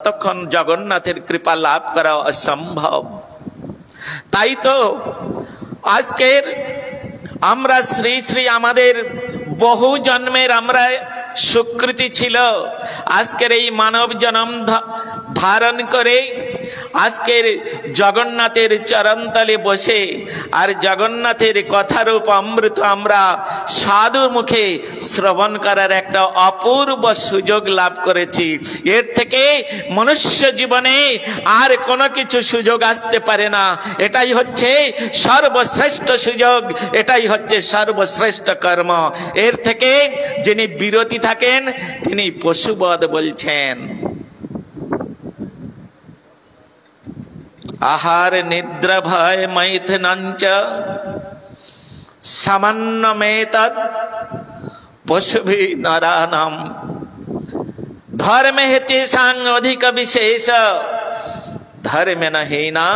তখন জগন্নাথের কৃপা লাভ করা অসম্ভব। তাই তো আজকের আমরা শ্রী শ্রী আমাদের বহু জন্মের আমরা সুকৃতি ছিল আজকের এই মানব জন্ম ধারণ করে আজকের জগন্নাথের চরণতলে বসে আর জগন্নাথের কথারূপ অমৃত আমরা সাধু মুখে শ্রবণ করার একটা অপূর্ব সুযোগ লাভ করেছি। এর থেকে মনুষ্য জীবনে আর কোনো কিছু সুযোগ আসতে পারে না। এটাই হচ্ছে সর্বশ্রেষ্ঠ সুযোগ, এটাই হচ্ছে সর্বশ্রেষ্ঠ কর্ম। এর থেকে যিনি বিরতি থাকেন তিনি পশুবধ বলছেন। আহার নিদ্রা ভয় মৈথুনঞ্চ সামান্যমেতৎ পশুভি নরানাম ধর্মে তেষাং অধিক বিশেষ ধর্মে নহীনা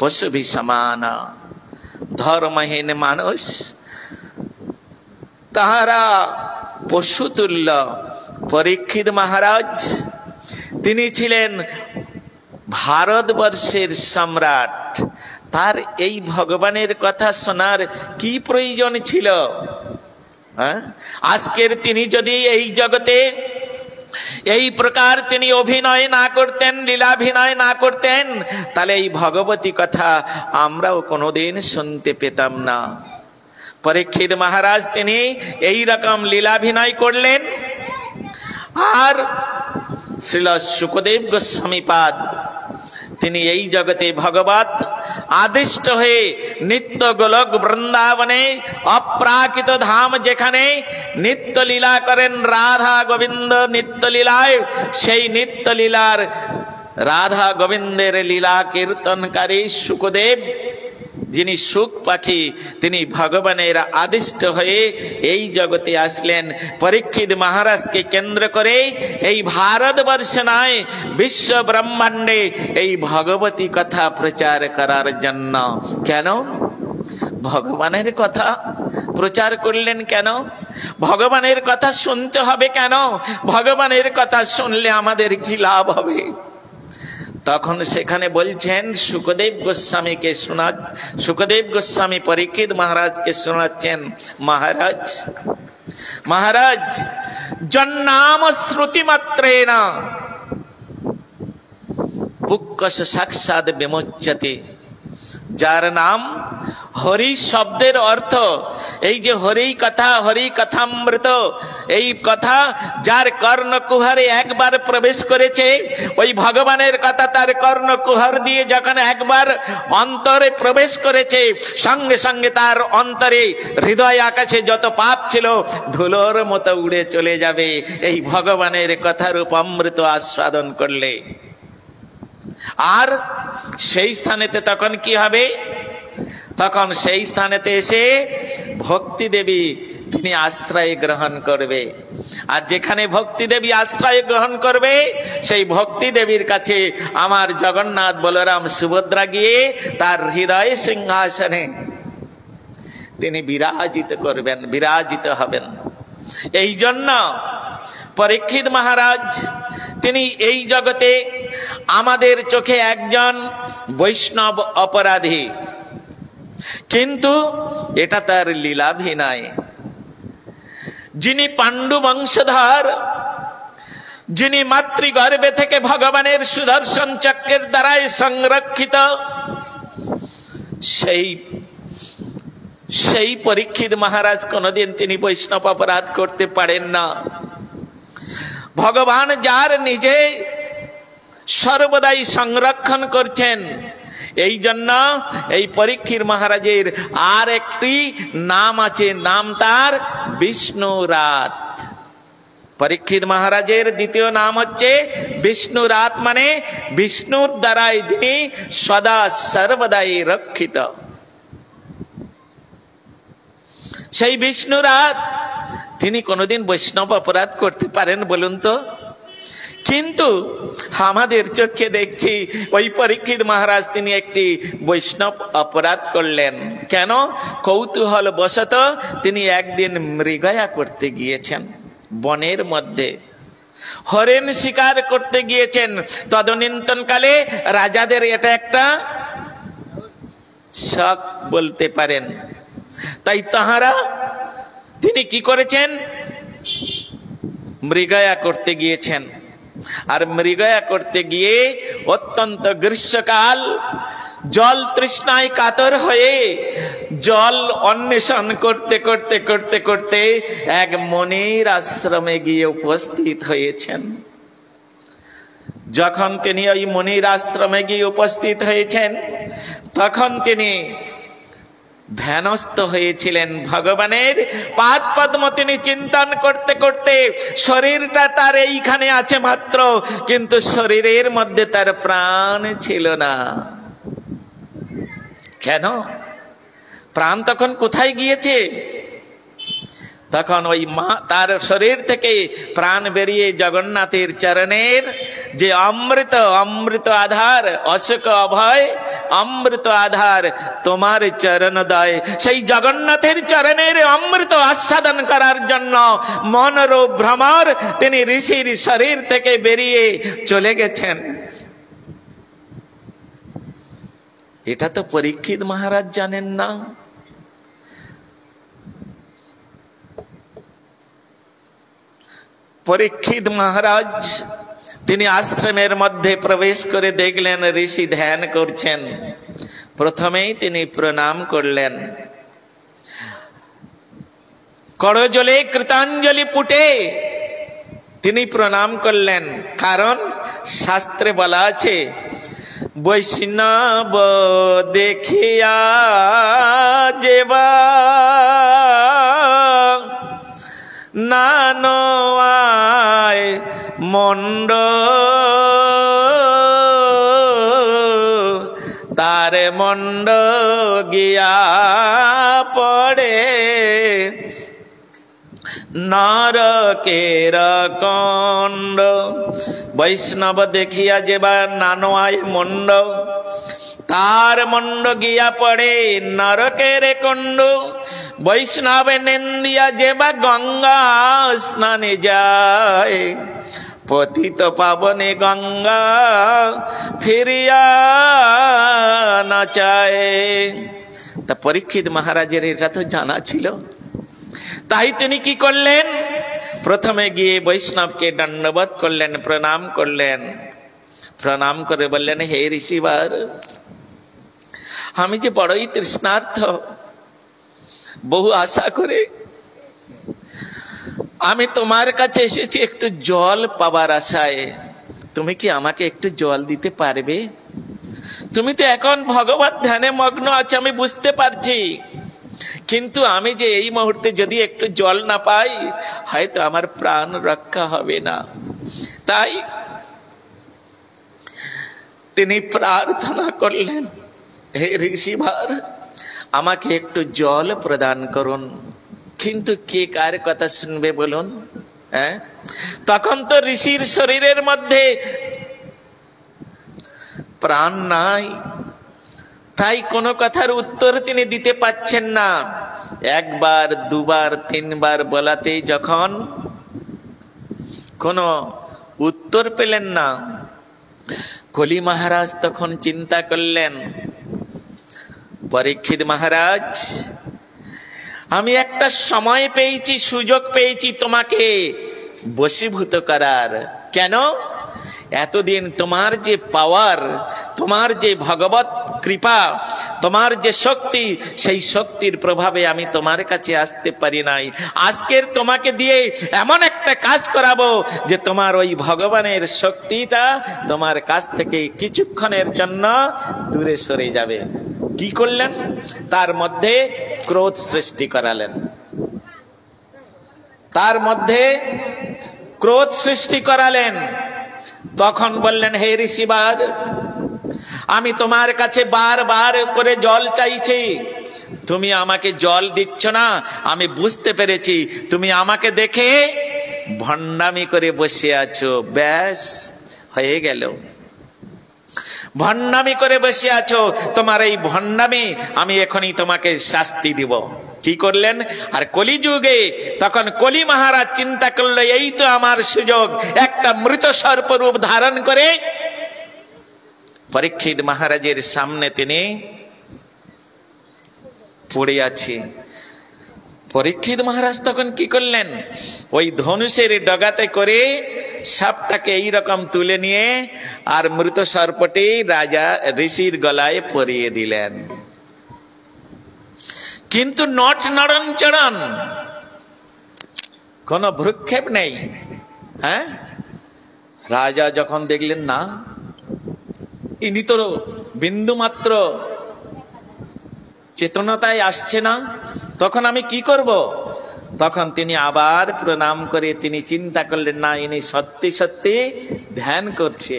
পশুভি সমান। ধর্মহীন মানুষ তাহারা পশুতুল্য। পরীক্ষিত মহারাজ তিনি ছিলেন ভারতবর্ষের সম্রাট, তার এই ভগবানের কথা শোনার কি প্রয়োজন ছিল? আজকের তিনি যদি এই জগতে এই প্রকার তিনি অভিনয় না করতেন, লীলাভিনয় না করতেন, তাহলে এই ভগবতী কথা আমরাও কোনোদিন শুনতে পেতাম না। পরীক্ষিত মহারাজ তিনি এই রকম লীলাভিনয় করলেন। আর শ্রীল শুকদেব গোস্বামীপাদ তিনি এই জগতে ভগবত আদিষ্ট হয়ে নিত্য গোলক বৃন্দাবনে অপ্রাকৃত ধাম যেখানে নিত্য লীলা করেন রাধা গোবিন্দ নিত্য লীলায়, সেই নিত্য লীলার রাধা গোবিন্দের লীলা কীর্তনকারী শুকদেব যিনি সুখ পাখি, তিনি ভগবানের আদিষ্ট হয়ে এই জগতে আসলেন। পরীক্ষিত মহারাজকে কেন্দ্র করে এই ভারতবর্ষ নয় বিশ্ব ব্রহ্মাণ্ডে এই ভগবতী কথা প্রচার করার জন্য। কেন ভগবানের কথা প্রচার করলেন? কেন ভগবানের কথা শুনতে হবে? কেন ভগবানের কথা শুনলে আমাদের কি লাভ হবে? তখন সেখানে বলছেন শুকদেব গোস্বামীকে শুকদেব গোস্বামী পরীক্ষিত মহারাজকে শোনাচ্ছেন, মহারাজ মহারাজ জন্নাম শ্রুতি মাত্রেণ পুক্কশ সাক্ষাৎ বিমোচ্যতে। যার নাম হরি শব্দের অর্থ এই যে হরি কথা, হরি কথামৃত, এই কথা যার কর্ণকুহরে একবার প্রবেশ করেছে, ওই ভগবানের কথা তার কর্ণকুহর দিয়ে যখন একবার অন্তরে প্রবেশ করেছে, সঙ্গে সঙ্গে তার অন্তরে হৃদয় আকাশে যত পাপ ছিল ধুলোর মতো উড়ে চলে যাবে এই ভগবানের কথারূপ অমৃত আস্বাদন করলে। আর সেই স্থানেতে তখন কি হবে? তখন সেই স্থানেতে এসে ভক্তি দেবী তিনি আশ্রয় গ্রহণ করবে। আর যেখানে ভক্তি দেবী আশ্রয় গ্রহণ করবে সেই ভক্তি দেবীর কাছে আমার জগন্নাথ বলরাম সুভদ্রা গিয়ে তার হৃদয় সিংহাসনে তিনি বিরাজিত করবেন, বিরাজিত হবেন। এই জন্য পরীক্ষিত মহারাজ তিনি এই জগতে আমাদের চোখে একজন বৈষ্ণব অপরাধী, কিন্তু এটা তার লীলাভিনয়। যিনি পাণ্ডু বংশধর, যিনি মাতৃগর্ভে থেকে ভগবানের সুদর্শন চক্রের দ্বারাই সংরক্ষিত, সেই পরীক্ষিত মহারাজ কোনদিন তিনি বৈষ্ণব অপরাধ করতে পারেন না। ভগবান যার নিজে সর্বদাই সংরক্ষণ করছেন, এই জন্য এই পরীক্ষিত মহারাজের আর একটি নাম আছে, নাম তার বিষ্ণুরাত। পরীক্ষিত মহারাজের দ্বিতীয় নাম হচ্ছে বিষ্ণুরাত, মানে বিষ্ণুর দ্বারাই যিনি সদা সর্বদাই রক্ষিত। সেই বিষ্ণুরাত তিনি কোনোদিন বৈষ্ণব অপরাধ করতে পারেন বলুন তো? কিন্তু আমাদের চোখে দেখছি ওই পরীক্ষিত মহারাজ তিনি একটি বৈষ্ণব অপরাধ করলেন। কেন? কৌতূহল বশত তিনি একদিন মৃগয়া করতে গিয়েছেন বনের মধ্যে। হরিণ শিকার করতে গিয়েছেন। তদনীন্তনকালে রাজাদের এটা একটা শখ বলতে পারেন। তাই তাহারা তিনি কি করেছেন, মৃগয়া করতে গিয়েছেন। আর মৃগয়া করতে গিয়ে অত্যন্ত গ্রীষ্মকাল, জল তৃষ্ণায় কাতর হয়ে জল অন্বেষণ করতে করতে করতে করতে এক মুনির আশ্রমে গিয়ে উপস্থিত হয়েছেন। যখন তিনি ওই মুনির আশ্রমে গিয়ে উপস্থিত হয়েছেন, তখন তিনি ধ্যানস্থ হয়েছিলেন ভগবানের পাদ পদ্ম তিনি চিন্তন করতে করতে। শরীরটা তার এইখানে আছে মাত্র, কিন্তু শরীরের মধ্যে তার প্রাণ ছিল না। কেন? প্রাণ তখন কোথায় গিয়েছে? তখন ওই মা তার শরীর থেকে প্রাণ বেরিয়ে জগন্নাথের চরণের যে অমৃত, অমৃত আধার, অশোক অভয় অমৃত আধার তোমার চরণদয়, সেই জগন্নাথের চরণের অমৃত আস্বাদন করার জন্য মনর ভ্রমর তিনি ঋষির শরীর থেকে বেরিয়ে চলে গেছেন। এটা তো পরীক্ষিত মহারাজ জানেন না। পরীক্ষিত মহারাজ তিনি আশ্রমের মধ্যে প্রবেশ করে দেখলেন ঋষি ধ্যান করছেন। প্রথমেই তিনি প্রণাম করলেন, করজলে কৃতাঞ্জলি পুটে তিনি প্রণাম করলেন। কারণ শাস্ত্রে বলা আছে, বৈষ্ণব দেখিয়া যেবা নানয় মন্ড তার মন্ড গিয়া পড়ে নরকের কণ্ড। বৈষ্ণব দেখিয়া যেবা নানয় মন্ড তার মন্ড গিয়া পড়ে নরকের কুণ্ড। বৈষ্ণব নিন্দিয়া যেবা গঙ্গা স্নানে যায় পতিত পাবনে গঙ্গা ফিরিয়া না চায়। তা পরীক্ষিত মহারাজের এটা তো জানা ছিল। তাই তিনি কি করলেন, প্রথমে গিয়ে বৈষ্ণবকে দণ্ডবোধ করলেন, প্রণাম করলেন। প্রণাম করে বললেন, হে ঋষিবার, আমি যে বড়ই তৃষ্ণার্থ, বহু আশা করে আমি তোমার কাছে এসেছি একটু জল পাবার আশায়। তুমি কি আমাকে একটু জল দিতে পারবে? তুমি তো এখন ভগবত ধ্যানে মগ্ন আছো, আমি বুঝতে পারছি, কিন্তু আমি যে এই মুহূর্তে যদি একটু জল না পাই, হয়তো আমার প্রাণ রক্ষা হবে না। তাই তিনি প্রার্থনা করলেন, হে ঋষিভার, আমাকে একটু জল প্রদান করুন। কিন্তু কে কার কথা শুনবে বলুন? তখন তো ঋষির শরীরের মধ্যে প্রাণ নাই, তাই কোনো কথার উত্তর তিনি দিতে পাচ্ছেন না। একবার, দুবার, তিনবার বলাতেই যখন কোনো উত্তর পেলেন না, কলি মহারাজ তখন চিন্তা করলেন, পরীক্ষিত মহারাজ, আমি একটা সময় পেয়েছি, সুযোগ পেয়েছি তোমাকে বশীভূত করার। কেন? এতদিন তোমার যে পাওয়ার, তোমার যে ভগবত কৃপা, তোমার যে শক্তি, সেই শক্তির প্রভাবে আমি তোমার কাছে আসতে পারি নাই। আজকের তোমাকে দিয়ে এমন একটা কাজ করাবো যে তোমার ওই ভগবানের শক্তিটা তোমার কাছ থেকে কিছুক্ষণের জন্য দূরে সরে যাবে। কি করলেন? তার মধ্যে ক্রোধ সৃষ্টি করালেন। তার মধ্যে ক্রোধ সৃষ্টি করালেন। তখন বললেন, হে ঋষিবার, আমি তোমার কাছে বারবার করে জল চাইছি, তুমি আমাকে জল দিচ্ছ না। আমি বুঝতে পেরেছি তুমি আমাকে দেখে ভণ্ডামি করে বসে আছো। ব্যাস, হয়ে গেল। ভণ্ডামি করে বসে আছো, তোমার এই ভণ্ডামি আমি এখনই তোমাকে শাস্তি দিব। কি করলেন? আর কলিযুগে তখন কলি মহারাজ চিন্তা করলো, এই তো আমার সুযোগ, একটা মৃত সর্পরূপ ধারণ করে পরীক্ষিত মহারাজের সামনে তিনি পড়ে আছে। পরীক্ষিত মহারাজ তখন কি করলেন? ওই ধনুষের ডগাতে করে সাপটাকে এইরকম তুলে নিয়ে আর মৃত সর্পটি রাজা ঋষির গলায় পরিয়ে দিলেন। কিন্তু নট নড়ন চড়ন, কোন ভ্রুক্ষেপ নেই। হ্যাঁ, রাজা যখন দেখলেন না ইনি তো বিন্দু মাত্র চেতনতায় আসছে না, তখন আমি কি করব? তখন তিনি আবার প্রণাম করে তিনি চিন্তা করলেন, না ইনি সত্যি সত্যি ধ্যান করছে।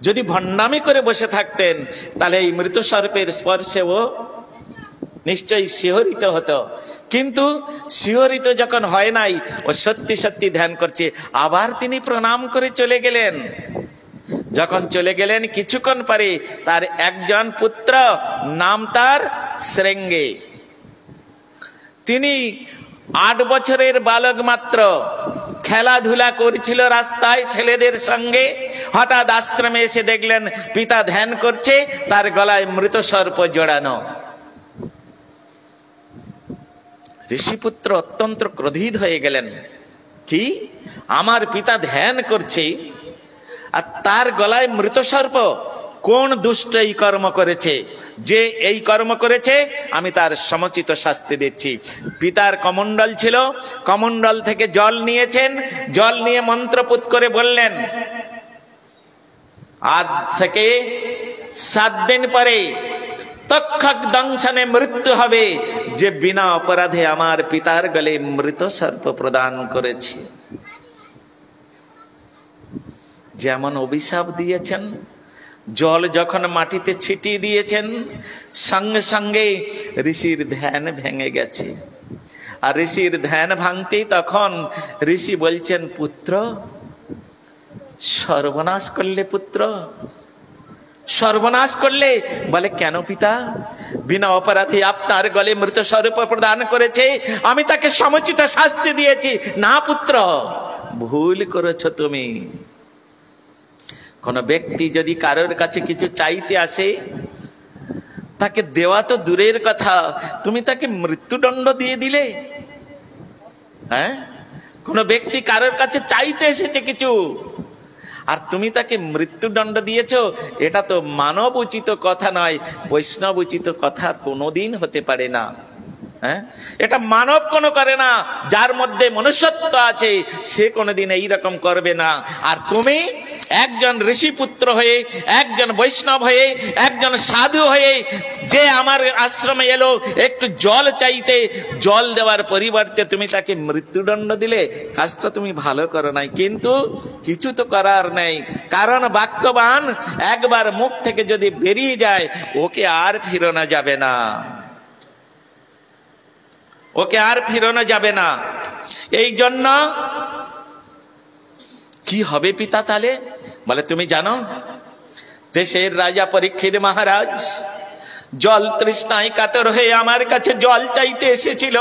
যদি ভণ্ডামি করে বসে থাকতেন তাহলে এই মৃত সর্পের স্পর্শেও নিশ্চয়ই শিহরিত হতো, কিন্তু শিহরিত যখন হয় নাই, ও সত্যি সত্যি ধ্যান করছে। আবার তিনি প্রণাম করে চলে গেলেন। যখন চলে গেলেন কিছুক্ষণ পরে তার একজন পুত্র, নাম তার শ্রেঙ্গে, তিনি 8 বছরের বালক মাত্র, খেলাধুলা করছিল রাস্তায় ছেলেদের সঙ্গে। হঠাৎ আশ্রমে এসে দেখলেন পিতা ধ্যান করছে, তার গলায় মৃত সর্প জড়ানো। ঋষিপুত্র অত্যন্ত ক্রোধিত হয়ে গেলেন, কি আমার পিতা ধ্যান করছে আর তার গলায় মৃত সর্প? কোন দুষ্ট এই কর্ম করেছে? যে এই কর্ম করেছে আমি তার সমুচিত শাস্তি দিচ্ছি। পিতার কমণ্ডল ছিল, কমণ্ডল থেকে জল নিয়েছেন, জল নিয়ে মন্ত্রপুত করে বললেন, আজ থেকে 7 দিন পরে তক্ষক দংশনে মৃত্যু হবে যে বিনা অপরাধে আমার পিতার গলে মৃত সর্প প্রদান করেছে। যেমন অভিশাপ দিয়েছেন, জল যখন মাটিতে ছিটিয়ে দিয়েছেন, সঙ্গে সঙ্গে ঋষির ধ্যান ভেঙে গেছে। আর ঋষির ধ্যান ভাঙতেই তখন ঋষি বলছেন, পুত্র সর্বনাশ করলে, পুত্র সর্বনাশ করলে। বলে, কেন পিতা? বিনা অপরাধে আপনার গলে মৃত সর্প প্রদান করেছে, আমি তাকে সমুচিত শাস্তি দিয়েছি। না পুত্র, ভুল করেছ তুমি। কোন ব্যক্তি যদি কারোর কাছে কিছু চাইতে আসে, তাকে দেওয়া তো দূরের কথা, তুমি তাকে মৃত্যুদণ্ড দিয়ে দিলে। হ্যাঁ, কোন ব্যক্তি কারোর কাছে চাইতে এসেছে কিছু, আর তুমি তাকে মৃত্যুদণ্ড দিয়েছ, এটা তো মানব উচিত কথা নয়, বৈষ্ণব উচিত কথা কোনোদিন হতে পারে না। হ্যাঁ, এটা মানব কোনো করে না। যার মধ্যে মনুষ্যত্ব আছে সে কোনোদিন এইরকম করবে না। আর তুমি একজন ঋষি পুত্র হয়ে, একজন বৈষ্ণব হয়ে, একজন সাধু হয়ে যে আমার আশ্রমে এলো একটু জল চাইতে, জল দেওয়ার পরিবর্তে তুমি তাকে মৃত্যুদণ্ড দিলে, কাজটা তুমি ভালো করো নাই। কিন্তু কিছু তো করার নেই, কারণ বাক্যবান একবার মুখ থেকে যদি বেরিয়ে যায় ওকে আর ফিরানো যাবে না, ওকে আর ফিরানো যাবে না। এই জন্য কি হবে পিতা তাহলে? বলে, তুমি জানো দেশের রাজা পরীক্ষিত মহারাজ জল তৃষ্ণায় কাতর হয়ে আমার কাছে জল চাইতে এসেছিল,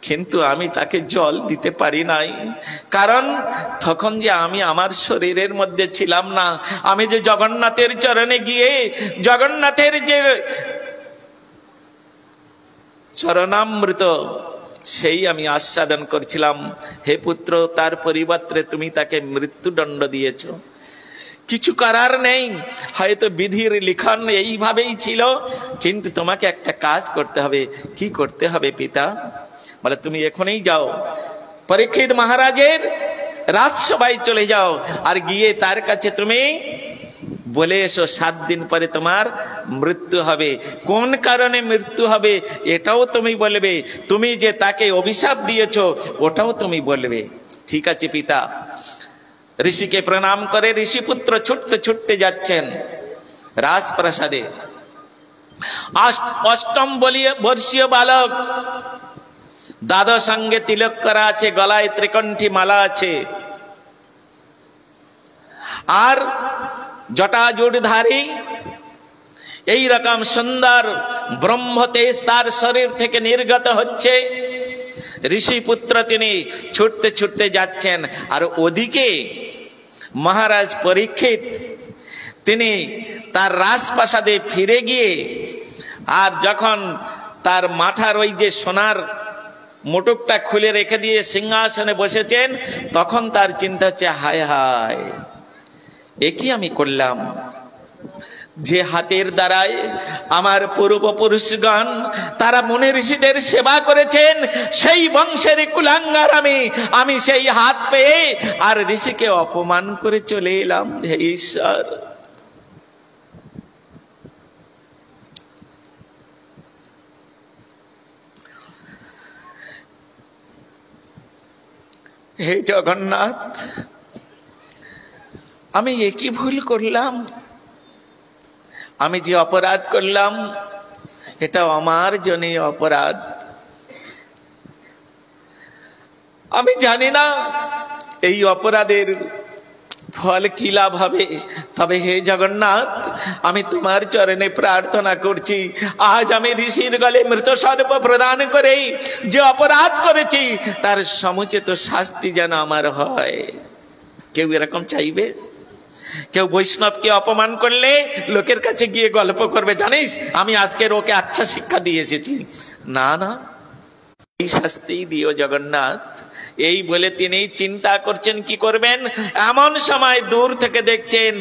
কিন্তু আমি তাকে জল দিতে পারি নাই। কারণ তখন যে আমি আমার শরীরের মধ্যে ছিলাম না, আমি যে জগন্নাথের চরণে গিয়ে জগন্নাথের যে চরণামৃত সেই আমি আস্বাদন করছিলাম। হে পুত্র, তার পরিবর্তে তুমি তাকে মৃত্যুদণ্ড দিয়েছ। কিছু করার নেই, হয়তো বিধির লিখন এইভাবেই ছিল, কিন্তু তোমাকে একটা কাজ করতে হবে। কি করতে হবে পিতা? বলে, তুমি এখনই যাও পরীক্ষিত মহারাজের রাজসভায় চলে যাও, আর গিয়ে তার কাছে তুমি বলে এসো 7 দিন পরে তোমার মৃত্যু হবে। কোন কারণে মৃত্যু হবে এটাও তুমি বলবে, তুমি যে তাকে অভিশাপ দিয়েছো ওটাও তুমি বলবে। ঠিক আছে পিতা। ঋষিকে প্রণাম করে ঋষিপুত্র ছুটতে ছুটতে যাচ্ছেন রাজপ্রাসাদে। 8ম বর্ষীয় বালক, দাদা সঙ্গে তিলক করা আছে, গলায় ত্রিকণ্ঠী মালা আছে, আর জটাজুটধারী এই রকম সুন্দর ব্রহ্মতেজ তার শরীর থেকে নির্গত হচ্ছে। ঋষিপুত্র তিনি ছুটতে ছুটতে যাচ্ছেন, আর ওদিকে মহারাজ পরীক্ষিত তিনি তার রাজপ্রাসাদে ফিরে গিয়ে, আর যখন তার মাথার ওই যে সোনার মুটুকটা খুলে রেখে দিয়ে সিংহাসনে বসেছেন, তখন তার চিন্তা হচ্ছে, হায় হায়, এ কি আমি করলাম? যে হাতের দ্বারায় আমার পূর্বপুরুষগণ তারা মুনি ঋষিদের সেবা করেছেন, সেই বংশের কুলাঙ্গার আমি সেই হাত পেয়ে আর ঋষিকে অপমান করে চলে এলাম। হে ঈশ্বর, হে জগন্নাথ, আমি একই ভুল করলাম। আমি যে অপরাধ করলাম, এটা আমার জন্যই অপরাধ। আমি জানি না এই অপরাধের ফল কি লাভ হবে, তবে হে জগন্নাথ, আমি তোমার চরণে প্রার্থনা করছি, আজ আমি ঋষির গলে মৃত সর্প প্রদান করে যে অপরাধ করেছি তার সমুচিত শাস্তি যেন আমার হয়। কেউ এরকম চাইবে? কেউ বৈষ্ণবকে অপমান করলে লোকের কাছে গিয়ে গল্প করবে, জানিস আমি আজকের ওকে আচ্ছা শিক্ষা দিয়ে এসেছি? না না, এই শাস্তি দিও জগন্নাথ। এই বলে তিনি চিন্তা করছেন কি করবেন। এমন সময় দূর থেকে দেখছেন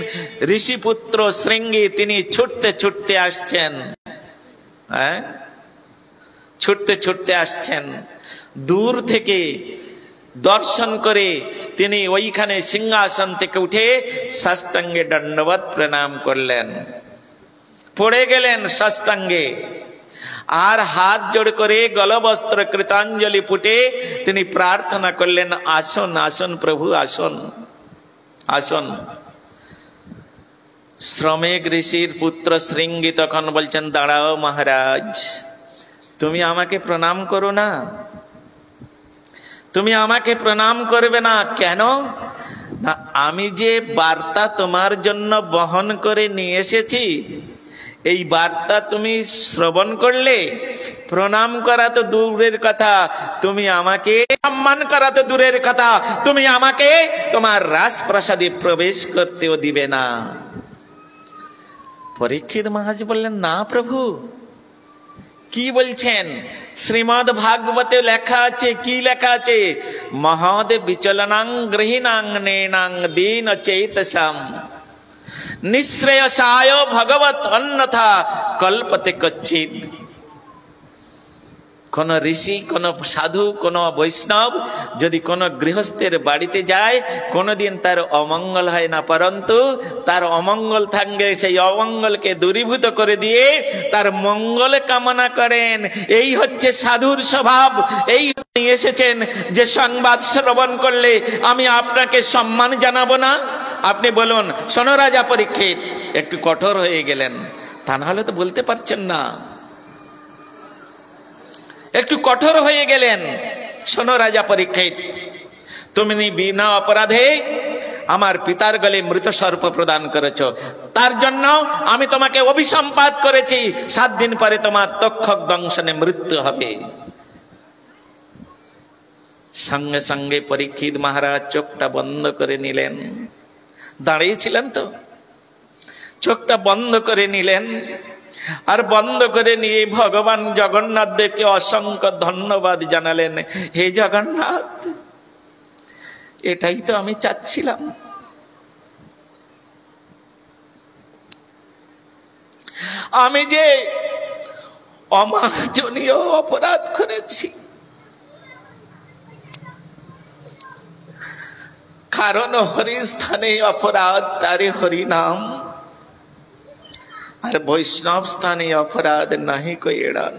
ঋষিপুত্র শৃঙ্গী তিনি ছুটতে ছুটতে আসছেন। হ্যাঁ, ছুটতে ছুটতে আসছেন। দূর থেকে দর্শন করে তিনি ওইখানে সিংহাসন থেকে উঠে সাষ্টাঙ্গে দণ্ডবৎ প্রণাম করলেন, পড়ে গেলেন সাষ্টাঙ্গে, আর হাত জোড় করে গলবস্ত্র কৃতাঞ্জলি পুটে তিনি প্রার্থনা করলেন, আসুন আসুন প্রভু, আসুন আসুন। শ্রমেক ঋষির পুত্র শৃঙ্গী তখন বলছেন, দাঁড়াও মহারাজ, তুমি আমাকে প্রণাম করো না, তুমি আমাকে প্রণাম করবে না কেন? না, আমি যে বার্তা তোমার জন্য বহন করে নিয়ে এসেছি, এই বার্তা তুমি শ্রবণ করলে, প্রণাম করা তো দূরের কথা, তুমি আমাকে সম্মান করা তো দূরের কথা, তুমি আমাকে তোমার রাজপ্রাসাদে প্রবেশ করতেও দিবে না। পরীক্ষিত মহারাজ বললেন, না প্রভু, কি বলছেন? শ্রীমদ্ ভাগবতে লেখা আছে, কি লেখা আছে? মহদ বিচলনাং গৃহীনাং নেনাং দীন চেতসাম নিঃশ্রেয়সায় ভগবত অন্যথা কল্পতে কচ্ছিৎ। কোন ঋষি, কোন সাধু, কোন বৈষ্ণব যদি কোন গৃহস্থের বাড়িতে যায়, কোনদিন তার অমঙ্গল হয় না, পরন্তু তার অমঙ্গল থাকলে সেই অমঙ্গলকে দূরীভূত করে দিয়ে তার মঙ্গল কামনা করেন। এই হচ্ছে সাধুর স্বভাব। এই এসেছেন যে সংবাদ শ্রবণ করলে আমি আপনাকে সম্মান জানাবো না? আপনি বলুন, শোনো রাজা পরীক্ষিত, একটু কঠোর হয়ে গেলেন, তা নাহলে তো বলতে পারছেন না, একটু কঠোর হয়ে গেলেন। শোনো রাজা পরীক্ষিত, তুমি বিনা অপরাধে আমার পিতার গলে মৃত সর্প প্রদান করেছ, তার জন্য আমি তোমাকে অভিসম্পাত করেছি, 7 দিন পরে তোমার তক্ষক দংশনে মৃত্যু হবে। সঙ্গে সঙ্গে পরীক্ষিত মহারাজ চোখটা বন্ধ করে নিলেন। দাঁড়িয়েছিলেন তো, চোখটা বন্ধ করে নিলেন, আর বন্ধ করে নিয়ে ভগবান জগন্নাথ দেবকে অসংখ্য ধন্যবাদ জানালেন। হে জগন্নাথ, এটাই তো আমি চাচ্ছিলাম। আমি যে অমার্জনীয় অপরাধ করেছি, কারণ হরিস্থানে অপরাধ তারে হরিনাম, আর বৈষ্ণব স্থানে অপরাধ নাহি কই এড়ান।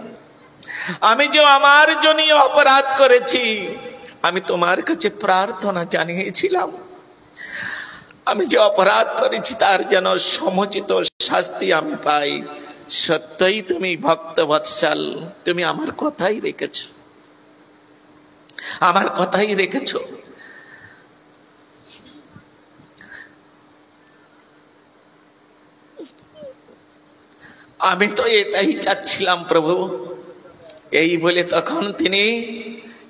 আমি যে আমার জন্য অপরাধ করেছি, আমি তোমার কাছে প্রার্থনা জানিয়েছিলাম, আমি যে অপরাধ করেছি তার যেন সমুচিত শাস্তি আমি পাই। সত্যই তুমি ভক্ত বৎসল, তুমি আমার কথাই রেখেছ, আমার কথাই রেখেছ। আমি তো এটাই চাচ্ছিলাম প্রভু। এই বলে তখন তিনি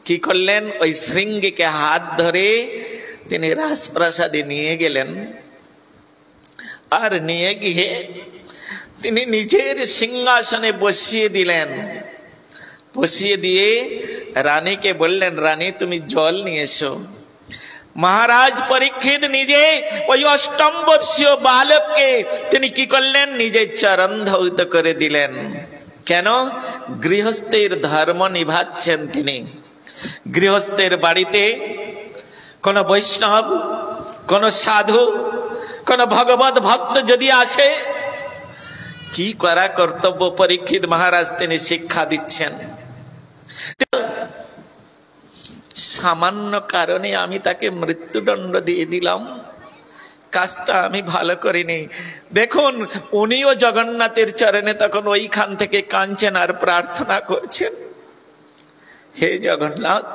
কি করলেন, ওই শৃঙ্গীকে হাত ধরে তিনি রাজপ্রাসাদে নিয়ে গেলেন। আর নিয়ে গিয়ে তিনি নিজের সিংহাসনে বসিয়ে দিলেন। বসিয়ে দিয়ে রানীকে বললেন, রানী তুমি জল নিয়ে এসো। মহারাজ পরীক্ষিত নিজে ওই ৮ম বর্ষীয় বালককে তিনি কি করলেন, নিজের চরণ ধৌত করে দিলেন। কেন? গৃহস্থের ধর্ম নিভাচ্ছেন তিনি। গৃহস্থের বাড়িতে কোন বৈষ্ণব, কোন সাধু, কোন ভগবত ভক্ত যদি আসে, কি করা কর্তব্য পরীক্ষিত মহারাজ তিনি শিক্ষা দিচ্ছেন। সামান্য কারণে আমি তাকে মৃত্যুদণ্ড দিয়ে দিলাম, কাজটা আমি ভালো করিনি। দেখুন, উনিও জগন্নাথের চরণে তখন ওইখান থেকে কাঁদছেন আর প্রার্থনা করছেন, হে জগন্নাথ,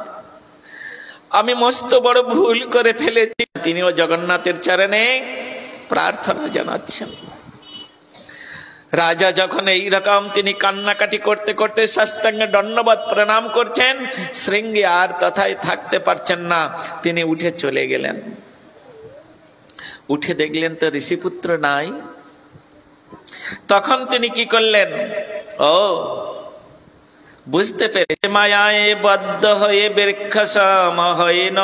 আমি মস্ত বড় ভুল করে ফেলেছি। তিনিও জগন্নাথের চরণে প্রার্থনা জানাচ্ছেন। রাজা যখন এই রকম তিনি কান্নাকাটি করতে করতে সাষ্টাঙ্গে দণ্ডবত প্রণাম করছেন, শৃঙ্গী আর তথায় থাকতে পারছেন না, তিনি উঠে চলে গেলেন। উঠে দেখলেন তো ঋষিপুত্র নাই। তখন তিনি কি করলেন, ও বুঝতে পেরে, মায়ায় বদ্ধ হয়ে বৃক্ষসম হইন,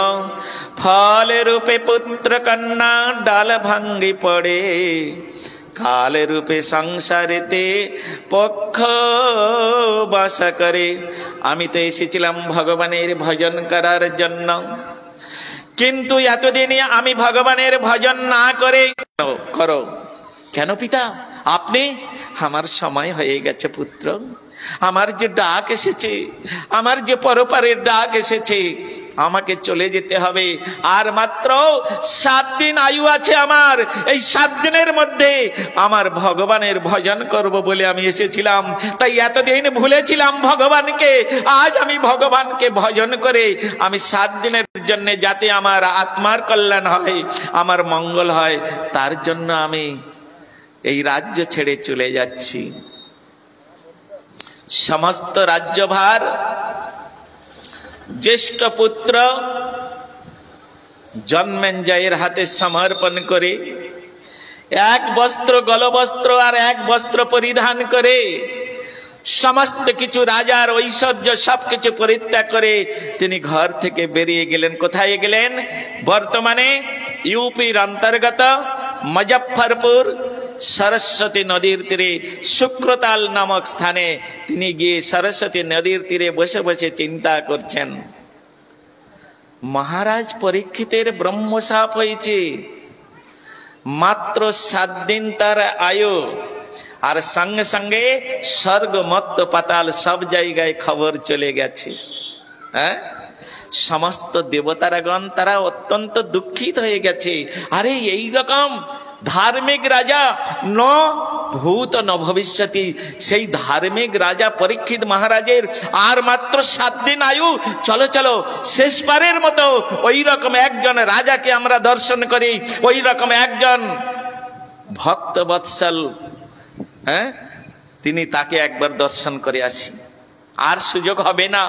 ফল রূপে পুত্র কন্যা ডাল ভাঙ্গি পড়ে, কাল রূপে সংসারেতে পক্ষ বাসা করে। আমি তো এসেছিলাম ভগবানের ভজন করার জন্য, কিন্তু এতদিনে আমি ভগবানের ভজন না করে করো কেন পিতা? আপনি, আমার সময় হয়ে গেছে পুত্র, আমার যে ডাক এসেছে, আমার যে পরপারের ডাক এসেছে, আমাকে চলে যেতে হবে। আর মাত্র 7 দিন আয়ু আছে আমার। এই 7 দিনের মধ্যে আমার ভগবানের ভজন করব বলে আমি এসেছিলাম। তাই এতদিন ভুলেছিলাম ভগবানকে, আজ আমি ভগবানকে ভজন করে আমি 7 দিনের জন্য, যাতে আমার আত্মার কল্যাণ হয়, আমার মঙ্গল হয়, তার জন্য আমি এই রাজ্য ছেড়ে চলে যাচ্ছি। সমস্ত রাজ্যভার জ্যেষ্ঠ পুত্র জন্মেঞ্জয়ের হাতে সমর্পণ করে, এক বস্ত্র গলবস্ত্র আর এক বস্ত্র পরিধান করে, সমস্ত কিছু রাজার ঐশ্বর্য সবকিছু পরিত্যাগ করে তিনি ঘর থেকে বেরিয়ে গেলেন। কোথায় গেলেন? বর্তমানে ইউপির অন্তর্গত মুজফ্ফরপুর সরস্বতী নদীর তীরে শুক্রতাল নামক স্থানে তিনি গিয়ে সরস্বতী নদীর তীরে বসে বসে চিন্তা করছেন। মহারাজ পরীক্ষিতের ব্রহ্মশাপ হয়েছে, মাত্র 7 দিন তার আয়ু, আর সঙ্গে সঙ্গে স্বর্গ মত্ত পাতাল সব জায়গায় খবর চলে গেছে। হ্যাঁ, সমস্ত দেবতারাগণ তারা অত্যন্ত দুঃখিত হয়ে গেছে। আরে এই রকম ধার্মিক রাজা ন ভূত ন ভবিষ্যতি, সেই ধার্মিক রাজা পরীক্ষিত মহারাজের আর মাত্র 7 দিন আয়ু। চলো চলো, শেষবারের মতো ওই রকম একজন রাজাকে আমরা দর্শন করি, ওই রকম একজন ভক্ত বৎসল, হ্যাঁ, তিনি তাকে একবার দর্শন করে আসি। আর সুযোগ হবে না।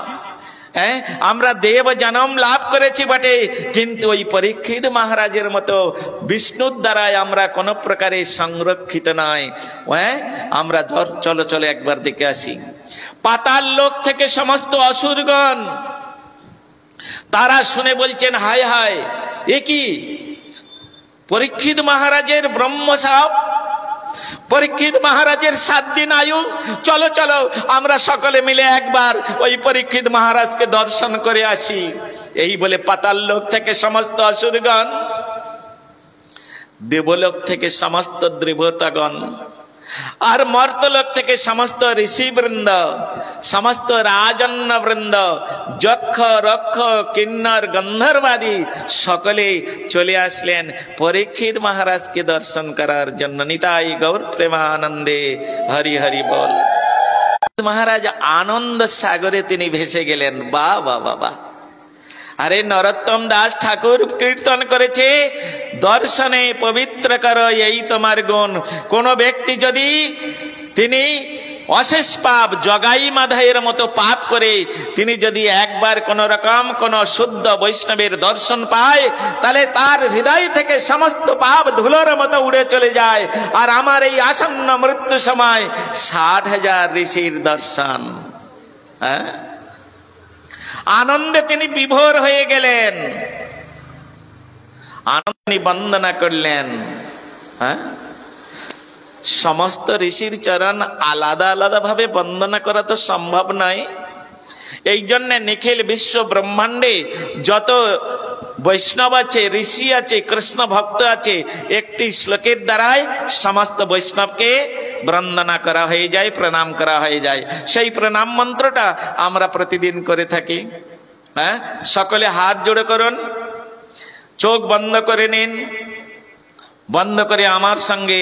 হ্যাঁ, আমরা দেব জন্ম লাভ করেছি বটে, কিন্তু ওই পরীক্ষিত মহারাজের মতো বিষ্ণুর দ্বারাই আমরা কোন প্রকারে সংরক্ষিত নয়। হ্যাঁ, আমরা চলো চলো একবার দেখে আসি। পাতাল লোক থেকে সমস্ত অসুরগণ তারা শুনে বলছেন, হায় হায়, এ কি পরীক্ষিত মহারাজের ব্রহ্মশাপ, পরীক্ষিত মহারাজের 7 দিন আয়ু, চলো চলো আমরা সকলে মিলে একবার ওই পরীক্ষিত মহারাজকে দর্শন করে আসি। এই বলে পাতাল লোক থেকে সমস্ত অসুরগণ, দেবলোক থেকে সমস্ত দেবতাগণ, আর মর্তলোক থেকে সমস্ত ঋষিবৃন্দ, সমস্ত রাজন্য বৃন্দ, যক্ষ রক্ষ কিন্নর গন্ধর্বাদী সকলে চলে আসলেন পরীক্ষিত মহারাজকে দর্শন করার জন্য। নিতাই গৌর প্রেমানন্দে হরি হরি বল। মহারাজ আনন্দ সাগরে তিনি ভেসে গেলেন। বাহ বাহ বাবা। আরে নরোত্তম দাস ঠাকুর কীর্তন করেছে, দর্শনে পবিত্র কর এই তোমার গুণ। কোন ব্যক্তি যদি তিনি অশেষ পাপ, জগাই মাধাইয়ের মতো পাপ করে তিনি যদি একবার কোন রকম কোন শুদ্ধ বৈষ্ণবের দর্শন পায়, তাহলে তার হৃদয় থেকে সমস্ত পাপ ধুলোর মতো উড়ে চলে যায়। আর আমার এই আসন্ন মৃত্যু সময় 60,000 ঋষির দর্শন। আনন্দে তিনি বিভোর হয়ে গেলেন, আনন্দে বন্দনা করলেন। সমস্ত ঋষির চরণ আলাদা আলাদা ভাবে বন্দনা করা তো সম্ভব নয়। এই জন্য নিখিল বিশ্ব ব্রহ্মাণ্ডে যত বৈষ্ণব আছে, ঋষি আছে, কৃষ্ণ ভক্ত আছে, একটি শ্লোকের দ্বারাই সমস্ত বৈষ্ণবকে বন্দনা করা হয়ে যায়, প্রণাম করা হয়ে যায়। সেই প্রণাম মন্ত্রটা আমরা প্রতিদিন করে থাকি। সকলে হাত জোড়ে করুন, চোখ বন্ধ করে নিন, বন্ধ করে আমার সঙ্গে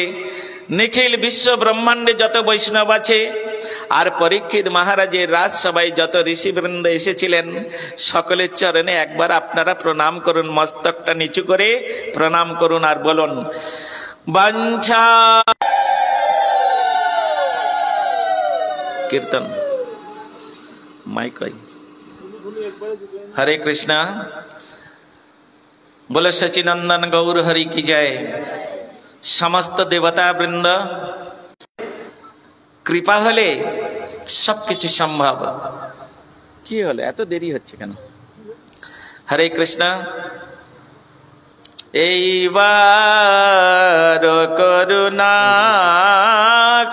নিখিল বিশ্ব ব্রহ্মাণ্ডে যত বৈষ্ণব আছে আর পরীক্ষিত মহারাজের রাজসভায় যত ঋষিবৃন্দ এসেছিলেন সকলের চরণে একবার আপনারা প্রণাম করুন, মস্তকটা নিচু করে প্রণাম করুন আর বলুন, বাঞ্ছা কীর্তন মাইকই হরে কৃষ্ণ বলে সচিনন্দন গৌর হরি কি জয়। সমস্ত দেবতা বৃন্দ কৃপা হলে সবকিছু সম্ভব। কি হলো, এত দেরি হচ্ছে কেন? হরে কৃষ্ণ। এইবার করুণা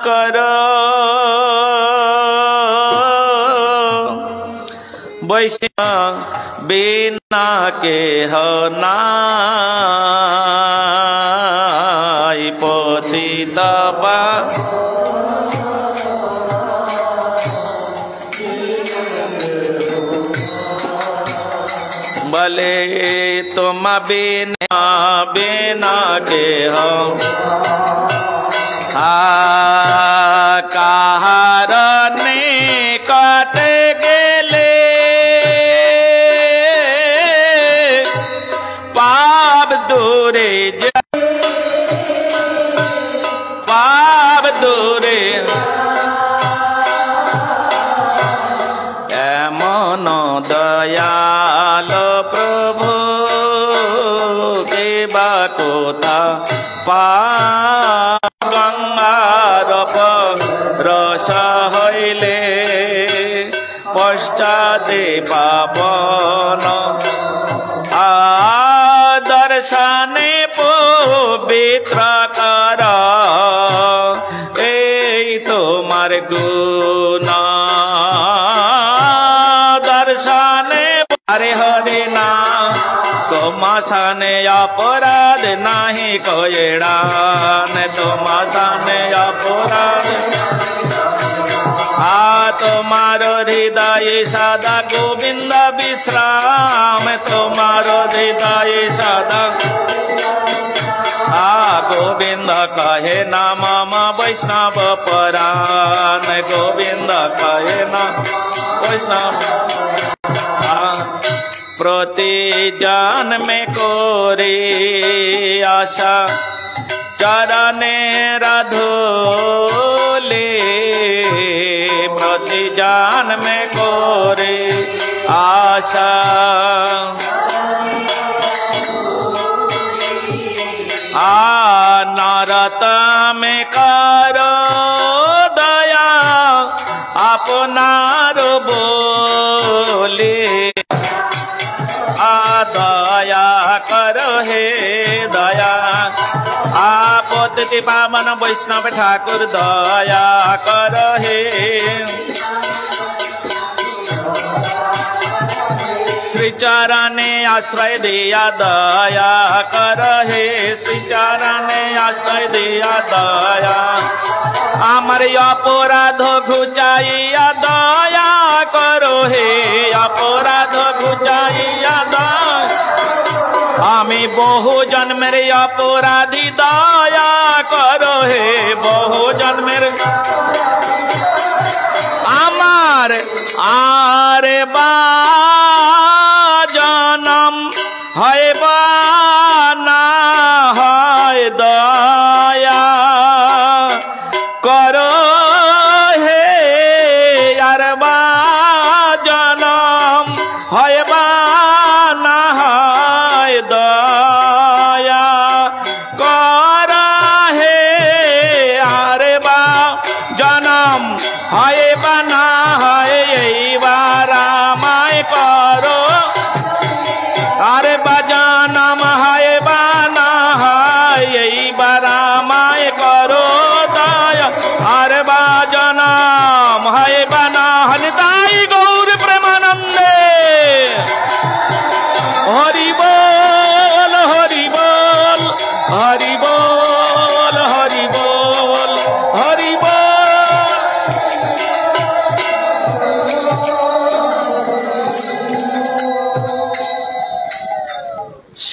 কর বৈষ্ণব বিনা কেহ নাই পতিত বলে তোমা বিনা বিনা কেহ কাহার নিকটে গেলে পাপ দূরে পাপ দূরে এমন দয়াল প্রভু কেবা কোথা পা গঙ্গার রস হইলে পশ্চাতে পাবন দর্শনে পবিত্র কর এই তোমার গুণ দর্শনে হরে হরে না তোমা স্থানে অপরাধ নাহি কয়েড়ান তোমা স্থানে অপরাধ তোমার হৃদয় সদা গোবিন্দ বিশ্রাম তোমার হৃদয় সদা গোবিন্দ কহে না মম বৈষ্ণব পরাণ গোবিন্দ কহে না বৈষ্ণব প্রতি জন্মে করে আশা চরণে রাধোলে প্রতি জন্মে করে আশা নরত মে কর দয়া আপনার বলে দয়া কর হে দয়া আপতি পাবন বৈষ্ণব ঠাকুর দয়া কর হে श्री चरणे आश्रय दिया दया कर हे श्री चरणे आश्रय दिया दया आमर अपराध घुचाइया दया करो हे अपराध घुचाइया दया आमी बहु जन्मेर अपराधी दया करो हे बहु जन्मेर आमार आरे बा जनम হয় বা না হয় দয়া করো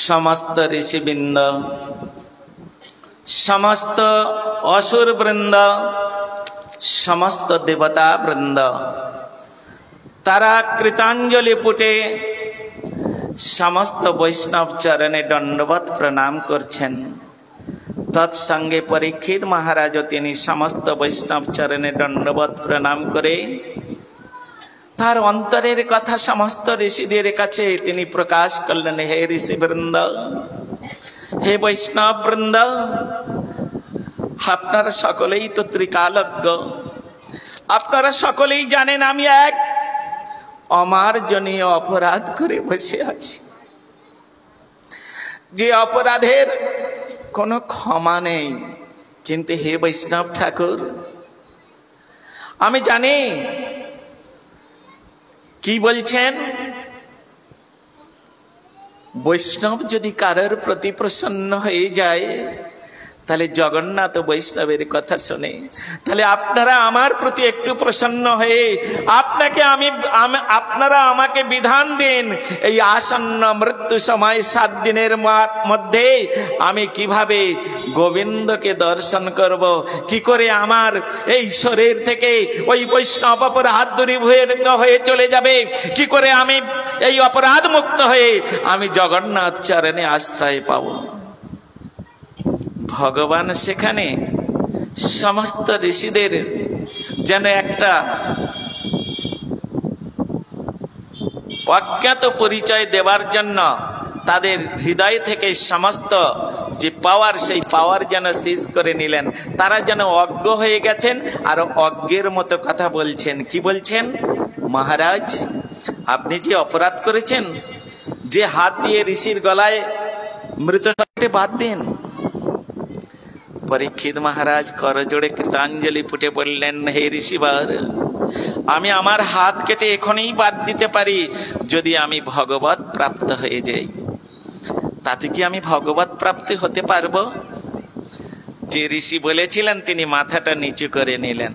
সমস্ত ঋষিবৃন্দ, সমস্ত অসুর বৃন্দ, সমস্ত দেবতা বৃন্দ তারা কৃতাঞ্জলি পুটে সমস্ত বৈষ্ণব চরণে দণ্ডবৎ প্রণাম করছেন। তৎসঙ্গে পরীক্ষিত মহারাজও তিনি সমস্ত বৈষ্ণব চরণে দণ্ডবৎ প্রণাম করে তার অন্তরের কথা সমস্ত ঋষিদের কাছে তিনি প্রকাশ করলেন। হে ঋষিবৃন্দ, হে বৈষ্ণব বৃন্দ, আপনারা সকলেই তো ত্রিকালজ্ঞ, আপনারা সকলেই জানেন আমি এক অমার্জনীয় অপরাধ করে বসে আছি, যে অপরাধের কোনো ক্ষমা নেই। কিন্তু হে বৈষ্ণব ঠাকুর, আমি জানি কি বলছেন। বৈষ্ণব যদি কারোর প্রতি প্রসন্ন হয়ে যায়, তাহলে জগন্নাথ বৈষ্ণবের কথা শুনে, তাহলে আপনারা আমার প্রতি একটু প্রসন্ন হয়ে আপনারা আমাকে বিধান দিন, এই আসন্ন মৃত্যু সময় 7 দিনের মধ্যে আমি কিভাবে গোবিন্দকে দর্শন করব, কি করে আমার এই শরীর থেকে ওই বৈষ্ণব অপরাধ দূরীভূত হয়ে চলে যাবে, কি করে আমি এই অপরাধ মুক্ত হয়ে আমি জগন্নাথ চরণে আশ্রয় পাব। ভগবান সেখানে সমস্ত ঋষিদের যেন একটা অজ্ঞাত পরিচয় দেওয়ার জন্য তাদের হৃদয় থেকে সমস্ত যে পাওয়ার, সেই পাওয়ার যেন শেষ করে নিলেন। তারা যেন অজ্ঞ হয়ে গেছেন আর অজ্ঞের মতো কথা বলছেন। কি বলছেন? মহারাজ, আপনি যে অপরাধ করেছেন, যে হাত দিয়ে ঋষির গলায় মৃত বাদ দিন। পরীক্ষিত মহারাজ করজোড়ে কৃতাঞ্জলি পুটে বললেন, হে ঋষিবর, আমি আমার হাত কেটে এখনই বাদ দিতে পারি যদি আমি ভগবত প্রাপ্ত হয়ে যাই। তাতে কি আমি ভগবত প্রাপ্তি হতে পারবো? যে ঋষি বলেছিলেন তিনি মাথাটা নিচু করে নিলেন।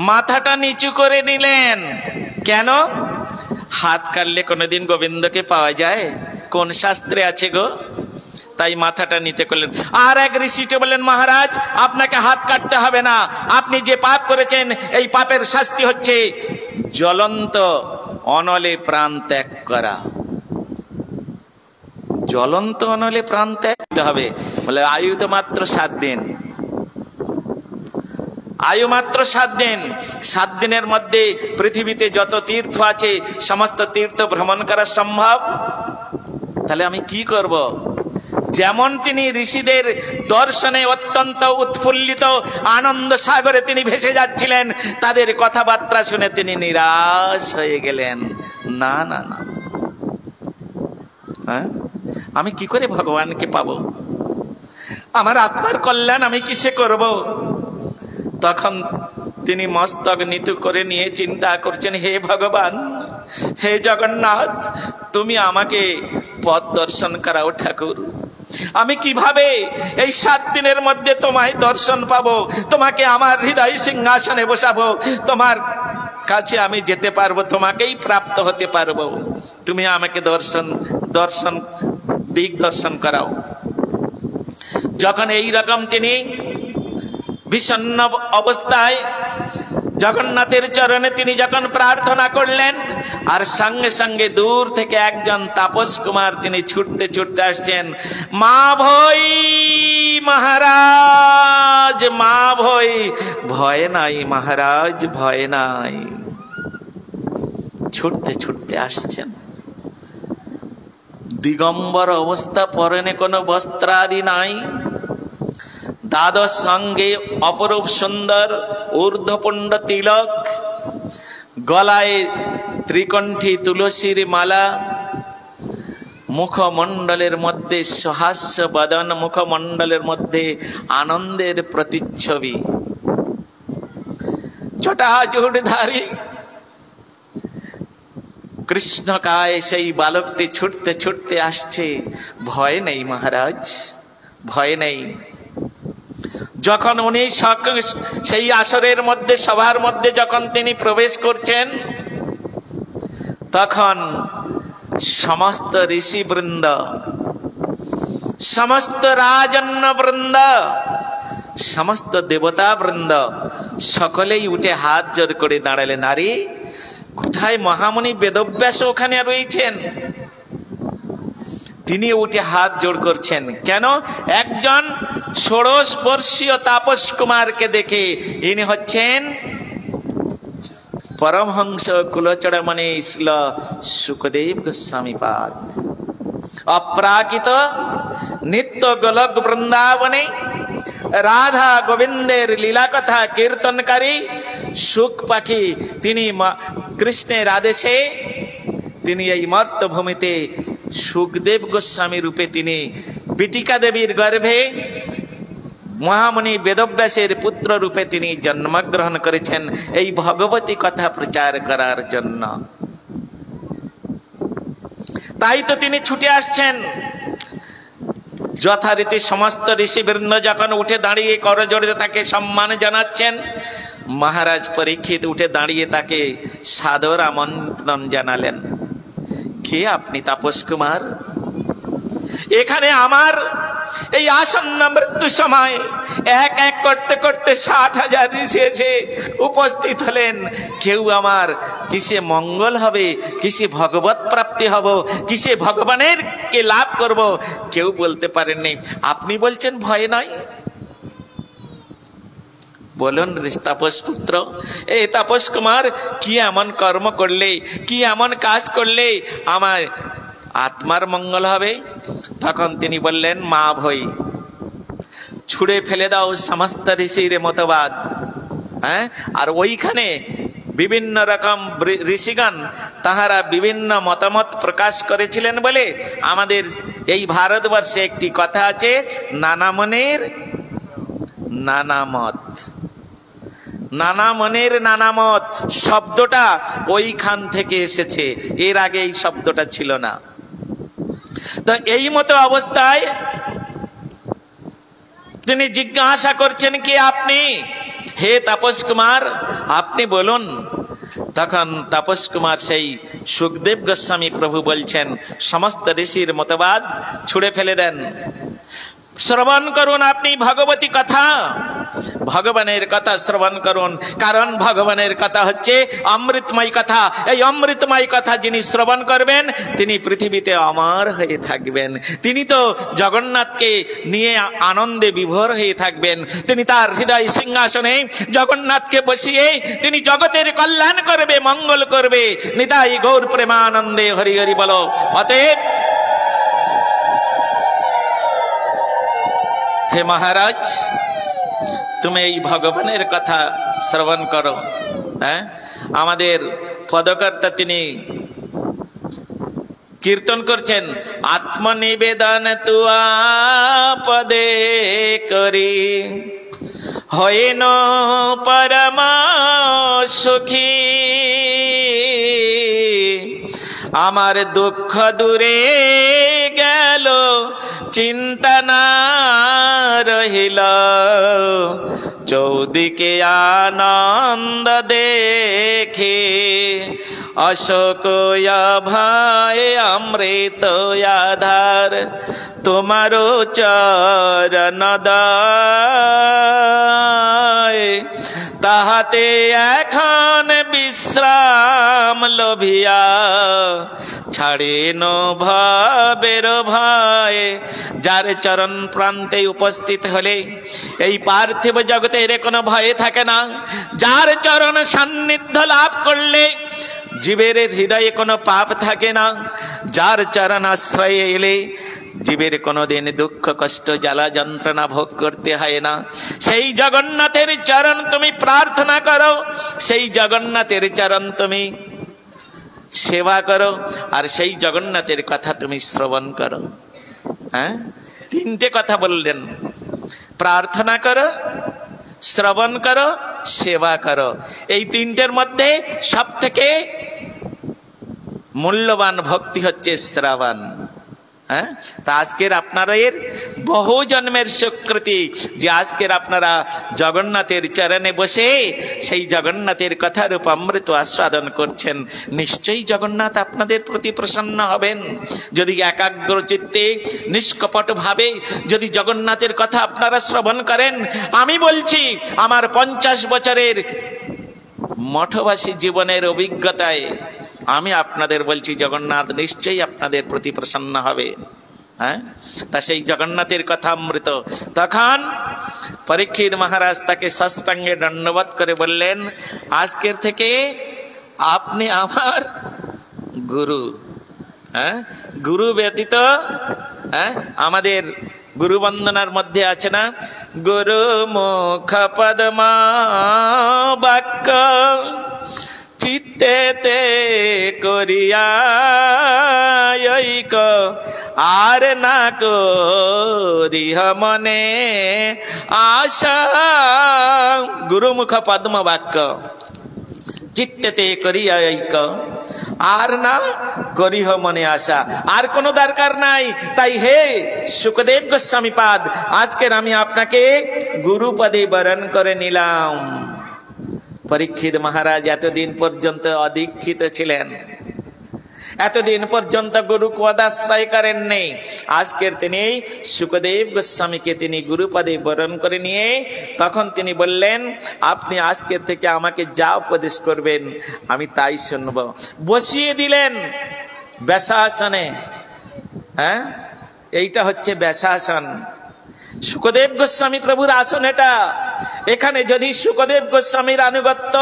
মাথাটা নিচু করে নিলেন কেন? হাত কাটলে কোনোদিন গোবিন্দকে পাওয়া যায়? কোন শাস্ত্রে আছে গো? তাই মাথাটা নিচে করলেন। আর এক ঋষিকে বললেন, মহারাজ, আপনাকে হাত কাটতে হবে না, আপনি যে পাপ করেছেন এই পাপের শাস্তি হচ্ছে জ্বলন্ত অনলে প্রাণ ত্যাগ করা। জ্বলন্ত অনলে প্রাণ ত্যাগ করতে হবে। বলে আয়ু তো মাত্র 7 দিন, আয়ু মাত্র 7 দিন। 7 দিনের মধ্যে পৃথিবীতে যত তীর্থ আছে সমস্ত তীর্থ ভ্রমণ করা সম্ভব। তাহলে আমি কি করব? যেমন তিনি ঋষিদের দর্শনে অত্যন্ত উৎফুল্লিত আনন্দ সাগরে তিনি ভেসে যাচ্ছিলেন, তাদের কথাবার্তা শুনে তিনি নিরাশ হয়ে গেলেন। না না না, আমি কি করে ভগবানকে পাবো? আমার আত্মার কল্যাণ আমি কিসে করব? তখন তিনি মস্তক নিতু করে নিয়ে চিন্তা করছেন, হে ভগবান, হে জগন্নাথ, তুমি আমাকে পথ দর্শন করাও ঠাকুর। আমি কিভাবে এই 7 দিনের মধ্যে তোমায় দর্শন পাবো, তোমাকে আমার হৃদয় সিংহাসনে বসাবো, তোমার কাছে আমি যেতে পারবো, তোমাকেই প্রাপ্ত হতে পারবো। তুমি আমাকে দিক দর্শন করাও। যখন এই রকম তিনি বিষণ্ণ অবস্থায় জগন্নাথের চরণে তিনি যখন প্রার্থনা করলেন, আর সঙ্গে সঙ্গে দূর থেকে একজন তাপস কুমার তিনি ছুটতে ছুটতে আসছেন। মা ভয় মহারাজ, মা ভয়, ভয় নাই মহারাজ, ভয় নাই। ছুটতে ছুটতে আসছেন। দিগম্বর অবস্থা, পরনে কোনো বস্ত্রাদি নাই, দ্বাদশ সঙ্গে অপরূপ সুন্দর ঊর্ধ্বপুণ্ড তিলক, গলায় ত্রিকণ্ঠী তুলসীর মালা, মুখমণ্ডলের মধ্যে সহাস্য বদন, মুখমণ্ডলের মধ্যে আনন্দের প্রতিচ্ছবি, জটাজুটধারী কৃষ্ণকায় সেই বালকটি ছুটতে ছুটতে আসছে। ভয় নেই মহারাজ, ভয় নেই। যখন উনি সেই আসরের মধ্যে, সভার মধ্যে যখন তিনি প্রবেশ করছেন, তখন সমস্ত ঋষিবৃন্দ, সমস্ত রাজন্য বৃন্দ, সমস্ত দেবতা বৃন্দ সকলেই উঠে হাত জোর করে দাঁড়ালেন। আরে কোথায় মহামুনি বেদব্যাস ওখানে রয়েছেন, তিনি উঠে হাত জোড় করছেন। কেন? একজন 16 বর্ষীয় তাপস কুমারকে দেখে। ইনি হচ্ছেন পরমহংস কুলচড়ামণি শ্রীল সুখদেব গোস্বামী পাদ। অপ্রাকৃত নিত্য গোলক বৃন্দাবনে রাধা গোবিন্দের লীলা কথা কীর্তনকারী সুখ পাখি, তিনি কৃষ্ণের আদেশে তিনি এই মর্তভূমিতে সুখদেব গোস্বামী রূপে তিনি বিটিকা দেবীর গর্ভে মহামুনি বেদব্যাসের পুত্র রূপে তিনি জন্মগ্রহণ করেছেন এই ভগবতী কথা প্রচার করার জন্য। তাই তো তিনি ছুটে আসছেন। যথারীতি সমস্ত ঋষিবৃন্দ যখন উঠে দাঁড়িয়ে করজোড়ে তাকে সম্মান জানাচ্ছেন, মহারাজ পরীক্ষিত উঠে দাঁড়িয়ে তাকে সাদর আমন্ত্রণ জানালেন। কে আপনি তাপস কুমার? এখানে আমার এই আসন্ন মৃত্যু সময় এক এক করতে করতে 60,000 ঋষি এসে উপস্থিত হলেন। কেউ আমার কিসে মঙ্গল হবে, কিসে ভগবত প্রাপ্তি হব, কিসে ভগবানের কে লাভ করব, কেউ বলতে পারেননি। আপনি বলছেন ভয় নয়? বলুন তাপস পুত্র, এই তাপস কুমার কি এমন কর্ম করলে, কি এমন কাজ করলে আমার আত্মার মঙ্গল হবে? তখন তিনি বললেন, মা ভই, ছুড়ে ফেলে দাও সমস্ত ঋষির মতবাদ। হ্যাঁ, আর ওইখানে বিভিন্ন রকম ঋষিগণ তাহারা বিভিন্ন মতামত প্রকাশ করেছিলেন বলে আমাদের এই ভারতবর্ষে একটি কথা আছে, নানা মনের নানা মত। নানা মনের নানা মত শব্দটা ওইখান থেকে এসেছে, এর আগে এই শব্দটা ছিল না। তো এই মতো অবস্থায় তিনি জিজ্ঞাসা করছেন, কি আপনি? হে তাপস কুমার, আপনি বলুন। তখন তাপস কুমার সেই সুখদেব গোস্বামী প্রভু বলছেন, সমস্ত ঋষির মতবাদ ছুড়ে ফেলে দেন, শ্রবণ করুন আপনি ভগবতী কথা, ভগবানের কথা শ্রবণ করুন। কারণ ভগবানের কথা হচ্ছে অমৃতময় কথা। এই অমৃতময় কথা যিনি শ্রবণ করবেন তিনি পৃথিবীতে অমর হয়ে থাকবেন। তিনি তো জগন্নাথকে নিয়ে আনন্দে বিভোর হয়ে থাকবেন। তিনি তার হৃদয় সিংহাসনে জগন্নাথকে বসিয়ে তিনি জগতের কল্যাণ করবে, মঙ্গল করবে। নিতাই গৌর প্রেমানন্দে হরি হরি বলো। অতএব হে মহারাজ, তুমি এই ভগবানের কথা শ্রবণ করো। হ্যাঁ, আমাদের পদকর্তা তিনি কীর্তন করছেন, আত্মনিবেদন তুয়া পদে করি হইন পরম সুখী, আমার দুঃখ দূরে গেল চিন্তা না রহিল, চৌদিকে আনন্দ দেখে অশোক ভয় অমৃত আধার, তোমারও চরণ দয়, তাহাতে এখন বিশ্রাম লভিয়া ছাড়েন ভাবের ভয়। যার চরণ প্রান্তে উপস্থিত হলে এই পার্থিব জগতের কোনো ভয় থাকে না। যার চরণ সান্নিধ্য লাভ করলে জীবের হৃদয়ে কোনো পাপ থাকে না। যার চরণ আশ্রয়ে এলে জীবের কোনোদিন দুঃখ কষ্ট জ্বালা যন্ত্রণা ভোগ করতে হয় না। সেই জগন্নাথের চরণ তুমি প্রার্থনা করো, সেই জগন্নাথের চরণ তুমি সেবা করো, আর সেই জগন্নাথের কথা তুমি শ্রবণ করো। হ্যাঁ, তিনটে কথা বললেন, প্রার্থনা করো, শ্রবণ করো, সেবা করো। এই তিনটের মধ্যে সব থেকে মূল্যবান ভক্তি হচ্ছে শ্রবণ। হ্যাঁ, তা আজকের আপনাদের বহু জন্মের স্বীকৃতি যে আজকের আপনারা জগন্নাথের চরণে বসে সেই জগন্নাথের কথারূপ অমৃত আস্বাদন করছেন। নিশ্চয়ই জগন্নাথ আপনাদের প্রতি প্রসন্ন হবেন যদি একাগ্র চিত্তে নিষ্কপট ভাবে যদি জগন্নাথের কথা আপনারা শ্রবণ করেন। আমি বলছি আমার 50 বছরের মঠবাসী জীবনের অভিজ্ঞতায় আমি আপনাদের বলছি জগন্নাথ নিশ্চয়ই আপনাদের প্রতি প্রসন্ন হবে। হ্যাঁ, তা সেই জগন্নাথের কথা অমৃত। তখন পরীক্ষিত মহারাজ তাকে সাষ্টাঙ্গে দণ্ডবত করে বললেন, আজকের থেকে আপনি আমার গুরু। হ্যাঁ, গুরু ব্যতীত আমাদের গুরু বন্দনার মধ্যে আছে না, গুরু মুখ পদ্মা বাক্য চিত্তেতে করিয়া আর না করিহ মনে আশা। গুরুমুখ পদ্ম বাক্য চিত্তেতে করিয়া আর না করিহ মনে আশা। আর কোনো দরকার নাই। তাই হে সুখদেব গোস্বামী পাদ, আজকের আমি আপনাকে গুরুপদে বরণ করে নিলাম। পরীক্ষিত মহারাজ এতদিন পর্যন্ত অদীক্ষিত ছিলেন, এতদিন পর্যন্ত গুরু পদাশ্রয় করেননি। আজকের তিনি সুখদেব গোস্বামীকে তিনি গুরুপদে বরণ করে নিয়ে তখন তিনি বললেন, আপনি আজকের থেকে আমাকে যা উপদেশ করবেন আমি তাই শুনব। বসিয়ে দিলেন ব্যাসাসনে। হ্যাঁ, এইটা হচ্ছে ব্যাসাসন, সুখদেব গোস্বামী প্রভুর আসন এটা। এখানে যদি সুখদেব গোস্বামীর আনুগত্য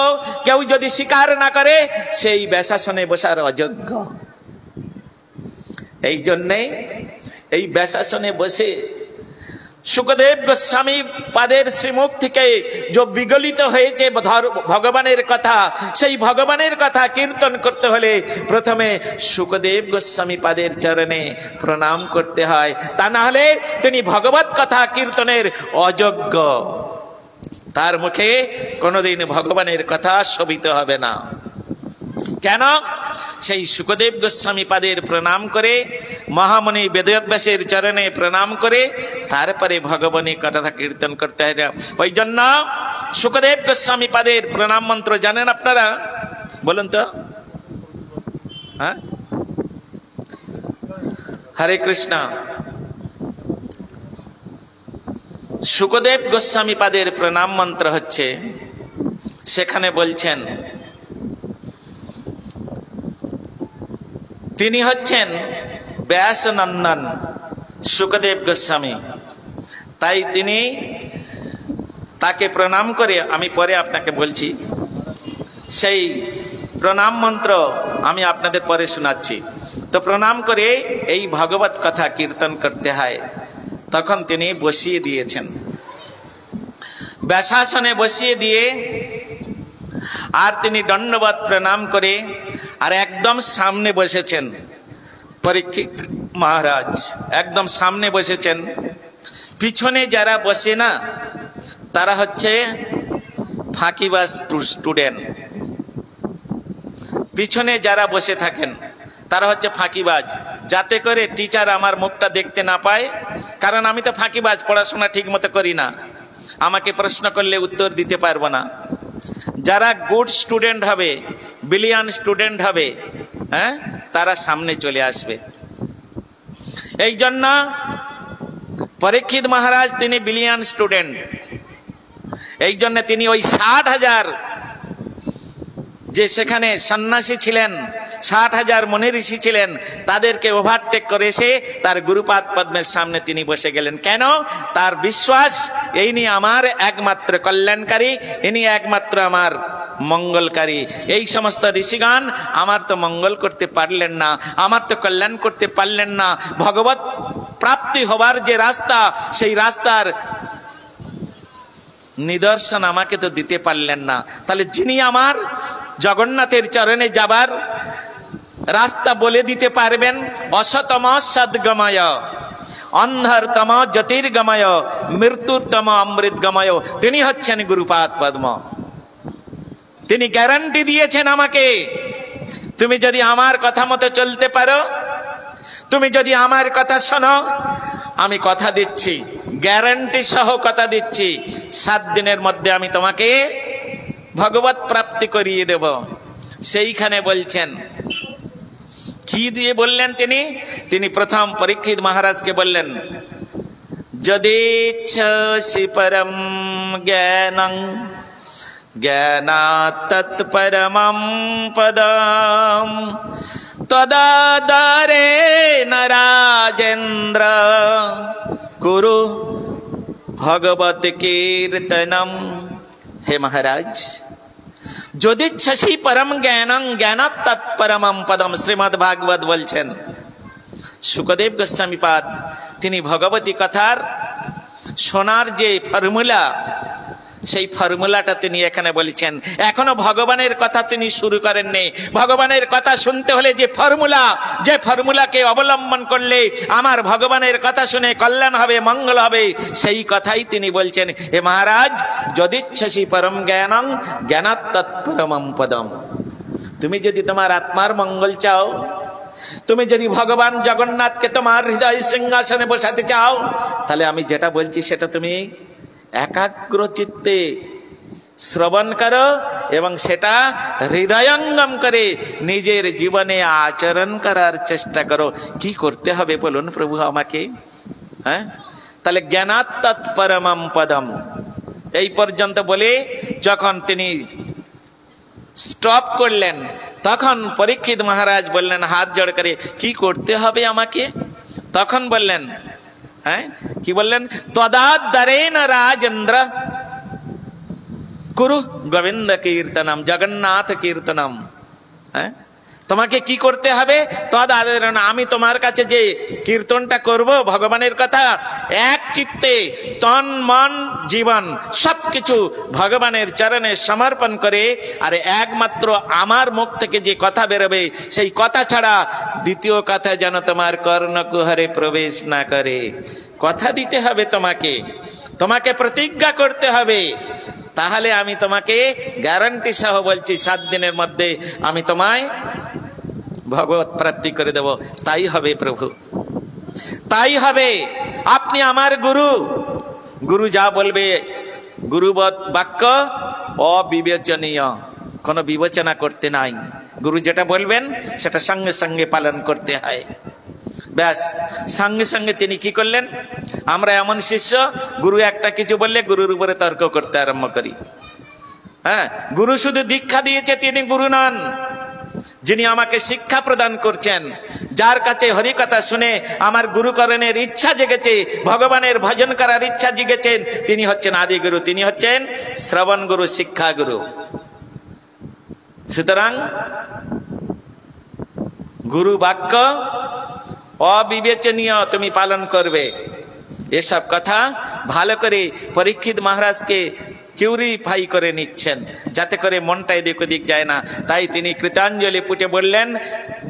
কেউ যদি স্বীকার না করে সেই ব্যাসাসনে বসার অযোগ্য। এই জন্যে এই ব্যাসাসনে বসে সুখদেব গোস্বামী পাদের শ্রীমুখ থেকে যে বিগলিত হয়েছে ভগবানের কথা, সেই ভগবানের কথা কীর্তন করতে হলে প্রথমে সুখদেব গোস্বামী পাদের চরণে প্রণাম করতে হয়, তা না হলে তিনি ভগবত কথা কীর্তনের অযোগ্য। তার মুখে কোনোদিন ভগবানের কথা শোভিত হবে না। কেন? সেই সুখদেব গোস্বামী পাদের প্রণাম করে, মহামণি বেদব্যাসের চরণে প্রণাম করে তারপরে ভগবানের কথা কীর্তন করতে হয়। ওই জন্য সুখদেব গোস্বামী পাদের প্রণাম মন্ত্র জানেন আপনারা? বলুন তো। হ্যাঁ, হরে কৃষ্ণ। সুখদেব গোস্বামী পাদের প্রণাম মন্ত্র হচ্ছে, সেখানে বলছেন তিনি হচ্ছেন ব্যাস নন্দন সুখদেব গোস্বামী। তাই তিনি তাকে প্রণাম করে, আমি পরে আপনাকে বলছি, সেই প্রণাম মন্ত্র আমি আপনাদের পরে শোনাচ্ছি। তো প্রণাম করে এই ভগবত কথা কীর্তন করতে হয়। তখন তিনি বসিয়ে দিয়েছেন, ব্যাসাসনে বসিয়ে দিয়ে আর তিনি দণ্ডবত প্রণাম করে আর একদম সামনে বসেছেন। পরীক্ষিত মহারাজ একদম সামনে বসেছেন। পিছনে যারা বসে না তারা হচ্ছে ফাঁকিবাজ স্টুডেন্ট। পিছনে যারা বসে থাকেন তারা হচ্ছে ফাঁকিবাজ, যাতে করে টিচার আমার মুখটা দেখতে না পায়। কারণ আমি তো ফাঁকিবাজ, পড়াশোনা ঠিক মতো করি না, আমাকে প্রশ্ন করলে উত্তর দিতে পারবো না। যারা গুড স্টুডেন্ট হবে, বিলিয়ান স্টুডেন্ট হবে, হ্যাঁ, তারা সামনে চলে আসবে। এই জন্য পরীক্ষিত মহারাজ তিনি বিলিয়ান স্টুডেন্ট। এই জন্য তিনি ওই 60,000 যে সেখানে সন্ন্যাসী ছিলেন, 60,000 মুনি ঋষি ছিলেন, তাদেরকে ওভারটেক করে এসে তার গুরুপাদ পদ্মের সামনে তিনি বসে গেলেন। কেন? তার বিশ্বাস ইনি আমার একমাত্র কল্যাণকারী, ইনি একমাত্র আমার মঙ্গলকারী। এই সমস্ত ঋষিগণ আমার তো মঙ্গল করতে পারলেন না, আমার তো কল্যাণ করতে পারলেন না। ভগবত প্রাপ্তি হবার যে রাস্তা, সেই রাস্তার নিদর্শন আমাকে তো দিতে পারলেন না। তাহলে যিনি আমার জগন্নাথের চরণে যাবার রাস্তা বলে দিতে পারবেন, অসতম সদ্গময়, অন্ধরতম জ্যোতির্গময়, মৃত্যুতম অমৃতগময়, তিনি হচ্ছেন গুরুপাদ পদ্ম। তিনি গ্যারান্টি দিয়েছেন আমাকে, তুমি যদি আমার কথা মতো চলতে পারো, তুমি যদি আমার কথা শোনো, আমি কথা দিচ্ছি, গ্যারান্টি সহ কথা দিচ্ছি, 7 দিনের মধ্যে আমি তোমাকে ভগবত প্রাপ্তি করিয়ে দেব। সেইখানে বলছেন, কি দিয়ে বললেন তিনি প্রথম পরীক্ষিত মহারাজকে বললেন, যদিচ্ছসি পরম জ্ঞানং জ্ঞানাৎ তৎপরমং পদম তদাদরেণ রাজেন্দ্র কুরু ভগবত কীর্তনম। হে মহারাজ, যদিচ্ছসি পরম জ্ঞানং জ্ঞানাৎ তৎপরমং পদম, শ্রীমদ্ ভাগবত বলছেন। শুকদেব গোস্বামীপাদ তিনি ভগবতী কথার শোনার যে ফর্মুলা, সেই ফর্মুলাটা তিনি এখানে বলেছেন। এখনো ভগবানের কথা তিনি শুরু করেননি। ভগবানের কথা শুনতে হলে যে ফর্মুলাকে অবলম্বন করলে আমার ভগবানের কথা শুনে কল্যাণ হবে, মঙ্গল হবে, সেই কথাই তিনি বলছেন। হে মহারাজ, যদিচ্ছসি পরম জ্ঞানং জ্ঞানাৎ তৎপরমং পদম, তুমি যদি তোমার আত্মার মঙ্গল চাও, তুমি যদি ভগবান জগন্নাথকে তোমার হৃদয় সিংহাসনে বসাতে চাও, তাহলে আমি যেটা বলছি সেটা তুমি একাগ্র চিত্তে শ্রবণ করো এবং সেটা হৃদয়ঙ্গম করে নিজের জীবনে আচরণ করার চেষ্টা করো। কি করতে হবে বলুন প্রভু আমাকে? হ্যাঁ, তাহলে জ্ঞানাৎ তৎপরমং পদম এই পর্যন্ত বলে যখন তিনি স্টপ করলেন, তখন পরীক্ষিত মহারাজ বললেন হাত জোড় করে, কি করতে হবে আমাকে? তখন বললেন, হ্যাঁ কি বললেন? তদাদরেণ রাজেন্দ্র কুরু গোবিন্দ কীর্তনম, জগন্নাথ কীর্তনম। হ্যাঁ, তোমাকে কি করতে হবে? তদাদরেণ, আমি তোমার কাছে যে কীর্তনটা করব ভগবানের কথা, এক চিত্তে তন মন জীবন সবকিছু ভগবানের চরণে সমর্পণ করে, আর একমাত্র আমার মুখ থেকে যে কথা বেরোবে সেই কথা ছাড়া দ্বিতীয় কথা যেন তোমার কর্ণকুহরে প্রবেশ না করে। কথা দিতে হবে তোমাকে প্রতিজ্ঞা করতে হবে, তাহলে আমি তোমাকে গ্যারান্টি সহ বলছি 7 দিনের মধ্যে আমি তোমায় ভগবত প্রাপ্তি করে দেব। তাই হবে প্রভু, তাই হবে। আপনি আমার গুরু যা বলবে, গুরু বাক্য অবিবেচনীয়, কোনো বিবেচনা করতে নাই। গুরু যেটা বলবেন সেটা সঙ্গে সঙ্গে পালন করতে হয়। ব্যাস, সঙ্গে সঙ্গে তিনি কি করলেন? আমরা এমন শিষ্য, গুরু একটা কিছু বললে গুরুর উপরে তর্ক করতে আরম্ভ করি। হ্যাঁ, গুরু শুধু দীক্ষা দিয়েছে, তিনি গুরু নন। যিনি আমাকে শিক্ষা প্রদান করছেন, যার কাছে হরিকথা শুনে আমার গুরুকরণের ইচ্ছা জেগেছে, ভগবানের ভজন করার ইচ্ছা জেগেছেন, তিনি হচ্ছেন আদি গুরু, তিনি হচ্ছেন শ্রবণ গুরু, শিক্ষা গুরু। সুতরাং গুরু বাক্য অবিবেচনীয় তুমি পালন করবে। এসব কথা ভালো করে পরীক্ষিত মহারাজকে কিউরিফাই করে নিচ্ছেন, যাতে করে মনটা এদিক ওদিক যায় না। তাই তিনি কৃতাঞ্জলি পুটে বললেন,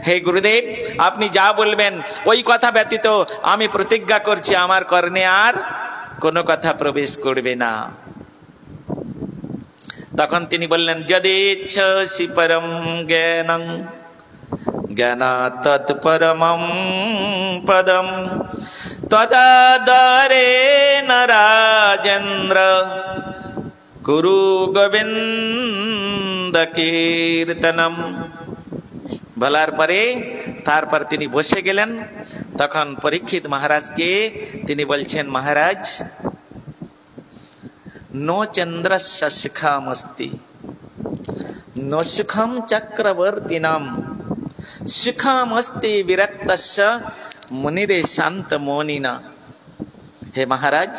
হে গুরুদেব, আপনি যা বলবেন ওই কথা ব্যতীত আমি প্রতিজ্ঞা করছি আমার কর্ণে আর কোনো কথা প্রবেশ করবে না। তখন তিনি বললেন, যদিচ্ছসি পরম জ্ঞানং জ্ঞানাৎ তৎপরমং পদম তদাদরেণ রাজেন্দ্র কুরু গোবিন্দ কীর্তনম। বলার পরে তারপর তিনি বসে গেলেন। তখন পরীক্ষিত মহারাজকে তিনি বলছেন, মহারাজ, নো চন্দ্রস্য সুখামস্তি নো সুখম চক্রবর্তিনাম সুখামস্তি বিরক্তস্য মুনিরে শান্ত মনিনা। হে মহারাজ,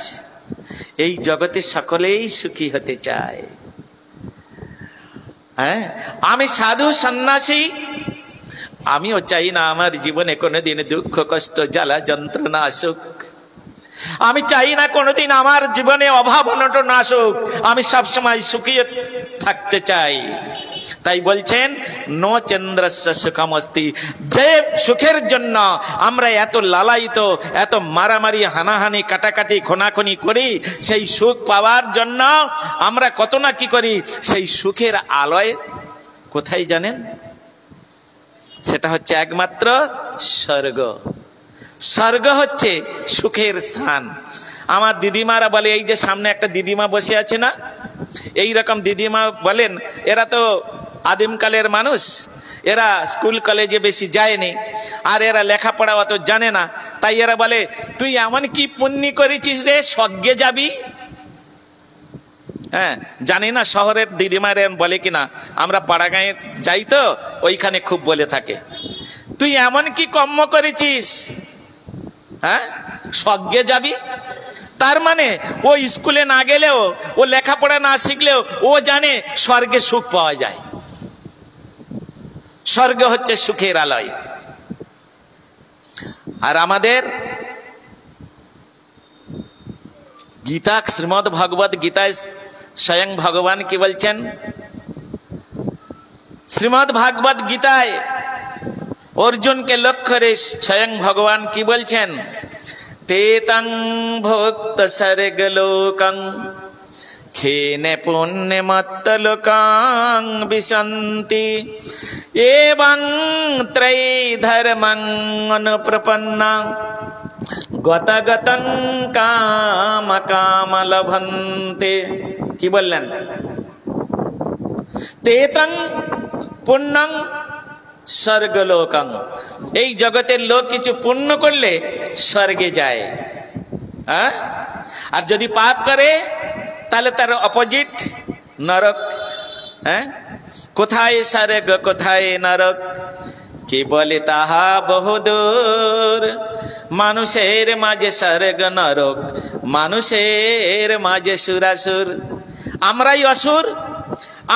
এই জগতে সকলেই সুখী হতে চায়। হ্যাঁ, আমি সাধু সন্ন্যাসী, আমিও চাই না আমার জীবনে কোনোদিন দুঃখ কষ্ট জ্বালা যন্ত্রণা আসুক। আমি চাই না কোনোদিন আমার জীবনে অভাব অনটন আসুক। আমি সবসময় সুখী থাকতে চাই। তাই বলছেন, নো চন্দ্রস্য সুখমস্তি। যে সুখের জন্য আমরা এত লালায়িত, এত মারামারি, হানাহানি, কাটাকাটি, খোনাখুনি করি, সেই সুখ পাওয়ার জন্য আমরা কত না কি করি। সেই সুখের আলয় কোথায় জানেন? সেটা হচ্ছে একমাত্র স্বর্গ। স্বর্গ হচ্ছে সুখের স্থান। আমার দিদিমারা বলে, এই যে সামনে একটা দিদিমা বসে আছে না, এই রকম দিদিমা বলেন, এরা তো আদিমকালের মানুষ, এরা স্কুল কলেজে বেশি যায়নি, আর এরা লেখাপড়া অত জানে না, তাই এরা বলে তুই এমন কি পুণ্য করেছিস রে, স্বর্গে যাবি। হ্যাঁ, জানি না শহরের দিদিমারা বলে কিনা, আমরা পাড়াগাঁয়ে যাই তো ওইখানে খুব বলে থাকে, তুই এমন কি কর্ম করেছিস, হ্যাঁ স্বর্গে যাবি। তার মানে ও স্কুলে না গেলেও, ও লেখাপড়া না শিখলেও ও জানে স্বর্গে সুখ পাওয়া যায়, স্বর্গ হচ্ছে সুখের আলয়। আর আমাদের গীতা, শ্রীমদ ভগবত গীতায় স্বয়ং ভগবান কি বলছেন? শ্রীমদ ভাগবত গীতায় অর্জুনকে লক্ষ্য করে স্বয়ং ভগবান কি বলছেন? তেতং ভক্ত স্বর্গলোকং খেনে পুণ্যমত্তলোকাং বিশন্তি এবং ত্রয়ী ধর্মং অনুপ্রপন্না গতগতং কাম কাম লভন্তে। কি বললেন? তেতং পুণ্যং স্বর্গলোকং, এই জগতের লোক কিছু পুণ্য করলে স্বর্গে যায়, হ্যাঁ? আর যদি পাপ করে তাহলে তার অপোজিট নরক। হ্যাঁ, কোথায় স্বর্গ কোথায় নরক, কে বলে তাহা বহুদূর, মানুষের মাঝে স্বর্গ নরক, মানুষের মাঝে সুরাসুর। আমরাই অসুর,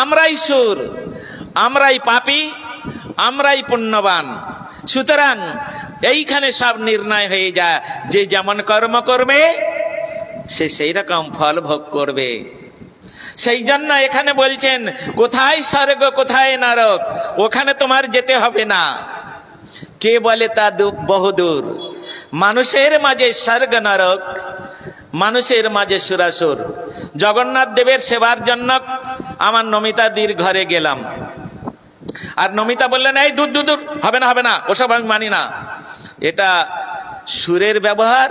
আমরাই সুর, আমরাই পাপী, আমরাই পুণ্যবান। সুতরাং এইখানে সব নির্ণয় হয়ে যায়, যে যেমন কর্ম করবে সে সেই রকম ফল ভোগ করবে। সেই জন্য এখানে বলছেন কোথায় স্বর্গ কোথায় নরক, ওখানে তোমার যেতে হবে না। কে বলে তা বহুদূর, মানুষের মাঝে স্বর্গ নরক, মানুষের মাঝে সুরাসুর। জগন্নাথ দেবের সেবার জন্য আমার নমিতাদির ঘরে গেলাম, আর নমিতা বললেন এই দূর দূর দূর, হবে না হবে না, ওসব আমি মানি না। এটা সুরের ব্যবহার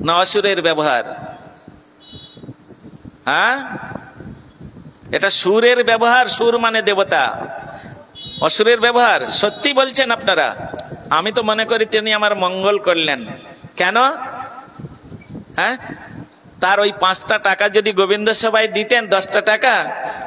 না অসুরের ব্যবহার? হ্যাঁ, এটা সুরের ব্যবহার। সুর মানে দেবতা, অসুরের ব্যবহার। সত্যি বলছেন আপনারা? আমি তো মনে করি তিনি আমার মঙ্গল করলেন। কেন? হ্যাঁ, তার ওই 5টা টাকা যদি গোবিন্দ সেবায় দিতেন, 10টা টাকা,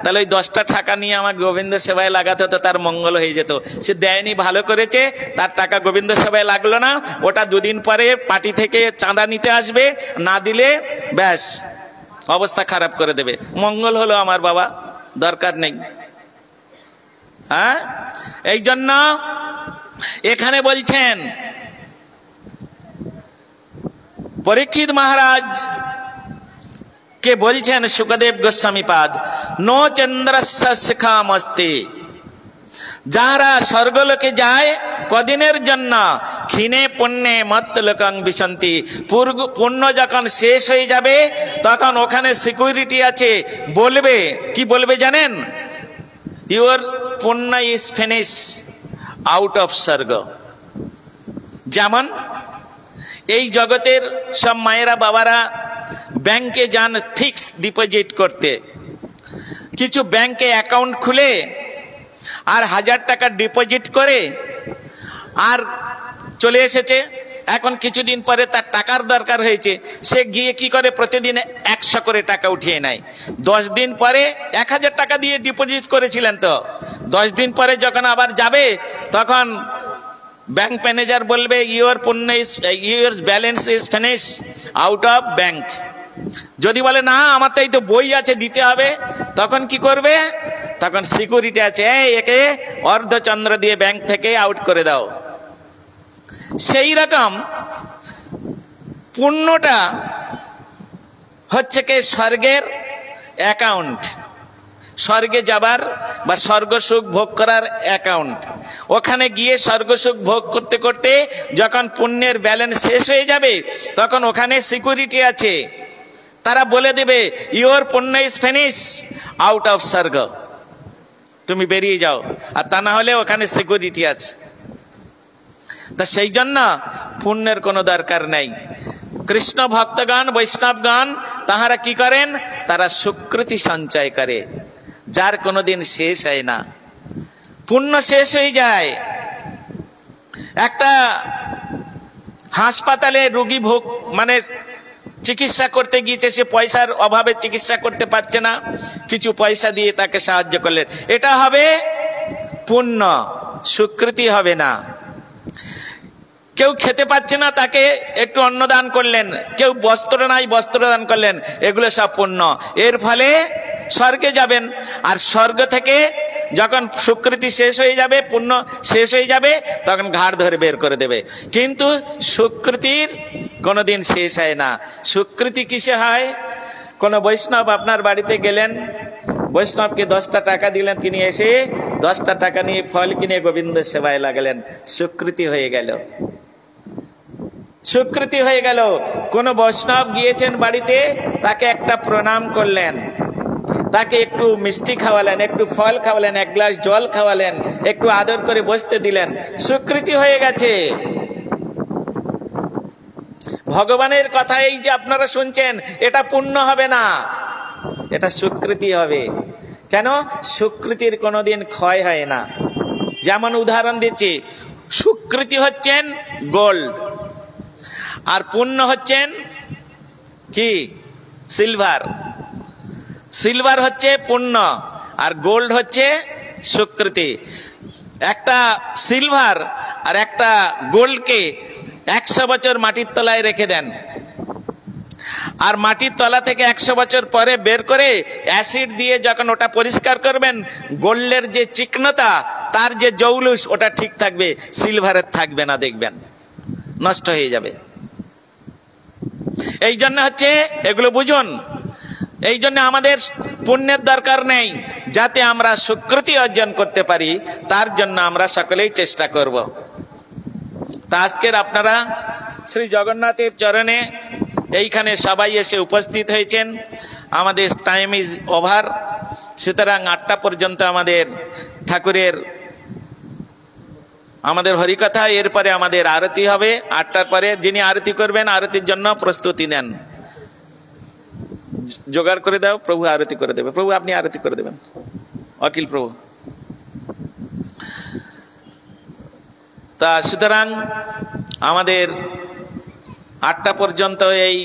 তাহলে ওই 10টা টাকা নিয়ে আমার গোবিন্দ সেবায় লাগাতে হতো, তার মঙ্গল হয়ে যেত। সে দেয়নি, ভালো করেছে, তার টাকা গোবিন্দ সেবায় লাগলো না। ওটা 2 দিন পরে পার্টি থেকে চাঁদা নিতে আসবে, না দিলে ব্যাস অবস্থা খারাপ করে দেবে। মঙ্গল হলো আমার বাবা, দরকার নেই। হ্যাঁ, এই জন্য এখানে বলছেন পরীক্ষিত মহারাজ কে বলছেন সুখদেব গোস্বামী পাদ, নো চন্দ্রস্য শিখামস্তি। যারা স্বর্গলোকে যায় কদিনের জন্য, ক্ষীণে পুণ্যে মত্তলোকং বিশন্তি। পুণ্য যখন শেষ হয়ে যাবে তখন ওখানে সিকিউরিটি আছে, বলবে কি বলবে জানেন? ইউর পুণ্য ইজ ফিনিশ, আউট অফ স্বর্গ। যেমন এই জগতের সব মায়েরা বাবারা ব্যাংকে যান ফিক্স ডিপোজিট করতে, কিছু ব্যাংকে অ্যাকাউন্ট খুলে আর 1000 টাকা ডিপোজিট করে আর চলে এসেছে। এখন কিছুদিন পরে তার টাকার দরকার হয়েছে, সে গিয়ে কি করে প্রতিদিন 100 করে টাকা উঠিয়ে নেয়। 10 দিন পরে 1000 টাকা দিয়ে ডিপোজিট করেছিলেন, তো 10 দিন পরে যখন আবার যাবে তখন ব্যাংক ম্যানেজার বলবে your balance is finish, out of bank. যদি বলে না আমার তাই তো বই আছে দিতে হবে, তখন কি করবে? তখন সিকিউরিটি আছে, একে অর্ধচন্দ্র দিয়ে ব্যাংক থেকে আউট করে দাও। সেই রকম পুণ্যটা হচ্ছে কি স্বর্গের অ্যাকাউন্ট, স্বর্গে যাবার বা স্বর্গ সুখ ভোগ করার অ্যাকাউন্ট। ওখানে গিয়ে স্বর্গ সুখ ভোগ করতে করতে যখন পুণ্যের ব্যালেন্স শেষ হয়ে যাবে তখন ওখানে সিকিউরিটি আছে, তারা বলে দেবে ইউর পুণ্য ইজ ফিনিশ, আউট অফ স্বর্গ, তুমি বেরিয়ে যাও। আর তা না হলে ওখানে সিকিউরিটি আছে। তা সেই জন্য পুণ্যের কোনো দরকার নেই। কৃষ্ণ ভক্তগণ বৈষ্ণবগণ তাহারা কি করেন, তারা সুকৃতি সঞ্চয় করে, যার কোনোদিন শেষ হয় না। পুণ্য শেষ হয়ে যায়। একটা হাসপাতালে রোগী মানে চিকিৎসা করতে গিয়েছে, সে পয়সার অভাবে চিকিৎসা করতে পারছে না, কিছু পয়সা দিয়ে তাকে সাহায্য করলেন, এটা হবে পুণ্য, সুকৃতি হবে না। কেউ খেতে পাচ্ছে না, তাকে একটু অন্নদান করলেন, কেউ বস্ত্র নাই বস্ত্র দান করলেন, এগুলো সব পুণ্য। এর ফলে স্বর্গে যাবেন। আর স্বর্গ থেকে যখন সুকৃতি শেষ হয়ে যাবে, পুণ্য শেষ হয়ে যাবে, তখন ঘাড় ধরে বের করে দেবে। কিন্তু সুকৃতির কোনোদিন শেষ হয় না। সুকৃতি কিসে হয়? কোনো বৈষ্ণব আপনার বাড়িতে গেলেন, বৈষ্ণবকে 10টা টাকা দিলেন, তিনি এসে 10টা টাকা নিয়ে ফল কিনে গোবিন্দ সেবায় লাগলেন, সুকৃতি হয়ে গেল, সুকৃতি হয়ে গেল। কোন বৈষ্ণব গিয়েছেন বাড়িতে, তাকে একটা প্রণাম করলেন, তাকে একটু মিষ্টি খাওয়ালেন, একটু ফল খাওয়ালেন, এক গ্লাস জল খাওয়ালেন, একটু আদর করে বসতে দিলেন, সুকৃতি হয়ে গেছে। ভগবানের কথা এই যে আপনারা শুনছেন, এটা পুণ্য হবে না, এটা সুকৃতি হবে। কেন? সুকৃতির কোনোদিন ক্ষয় হয় না। যেমন উদাহরণ দিচ্ছি, সুকৃতি হচ্ছেন গোল্ড, আর পুণ্য হচ্ছেন কি? সিলভার। সিলভার হচ্ছে পুণ্য, আর গোল্ড হচ্ছে সুকৃতি। একটা সিলভার আর একটা গোল্ডকে 100 বছর মাটির তলায় রেখে দেন, আর মাটির তলা থেকে 100 বছর পরে বের করে অ্যাসিড দিয়ে যখন ওটা পরিষ্কার করবেন, গোল্ডের যে চিকনতা, তার যে জৌলুস, ওটা ঠিক থাকবে, সিলভারের থাকবে না, দেখবেন নষ্ট হয়ে যাবে। এই জন্য হচ্ছে, এগুলো বুঝুন, এই জন্য আমাদের পুণ্যের দরকার নেই, যাতে আমরা সুকৃতি অর্জন করতে পারি, তার জন্য আমরা সকলেই চেষ্টা করব। তা আজকের আপনারা শ্রী জগন্নাথের চরণে এইখানে সবাই এসে উপস্থিত হয়েছেন। আমাদের টাইম ইজ ওভার, সুতরাং 8টা পর্যন্ত আমাদের ঠাকুরের হরিকথা, এরপরে আমাদের আরতি হবে। 8টার পরে যিনি আরতি করবেন, আরতির জন্য প্রস্তুতি নেন, জোগাড় করে দাও, প্রভু আরতি করে দেবে। প্রভু আপনি আরতি করে দেবেন, অখিল প্রভু। তা সুতরাং আমাদের 8টা পর্যন্ত এই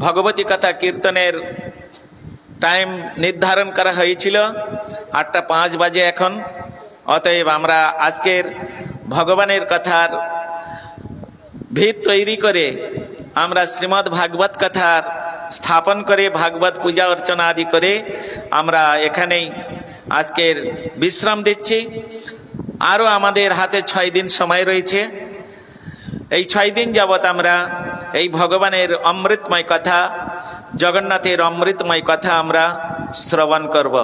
ভগবতী কথা কীর্তনের টাইম নির্ধারণ করা হয়েছিল, 8:05 বাজে এখন। অতএব আমরা আজকের ভগবানের কথার ভিত তৈরি করে আমরা শ্রীমদ্ ভাগবত কথার স্থাপন করে, ভাগবত পূজা অর্চনা আদি করে আমরা এখানেই আজকের বিশ্রাম দিচ্ছি। আরও আমাদের হাতে 6 দিন সময় রয়েছে। এই 6 দিন যাবৎ আমরা এই ভগবানের অমৃতময় কথা, জগন্নাথের অমৃতময় কথা আমরা শ্রবণ করব।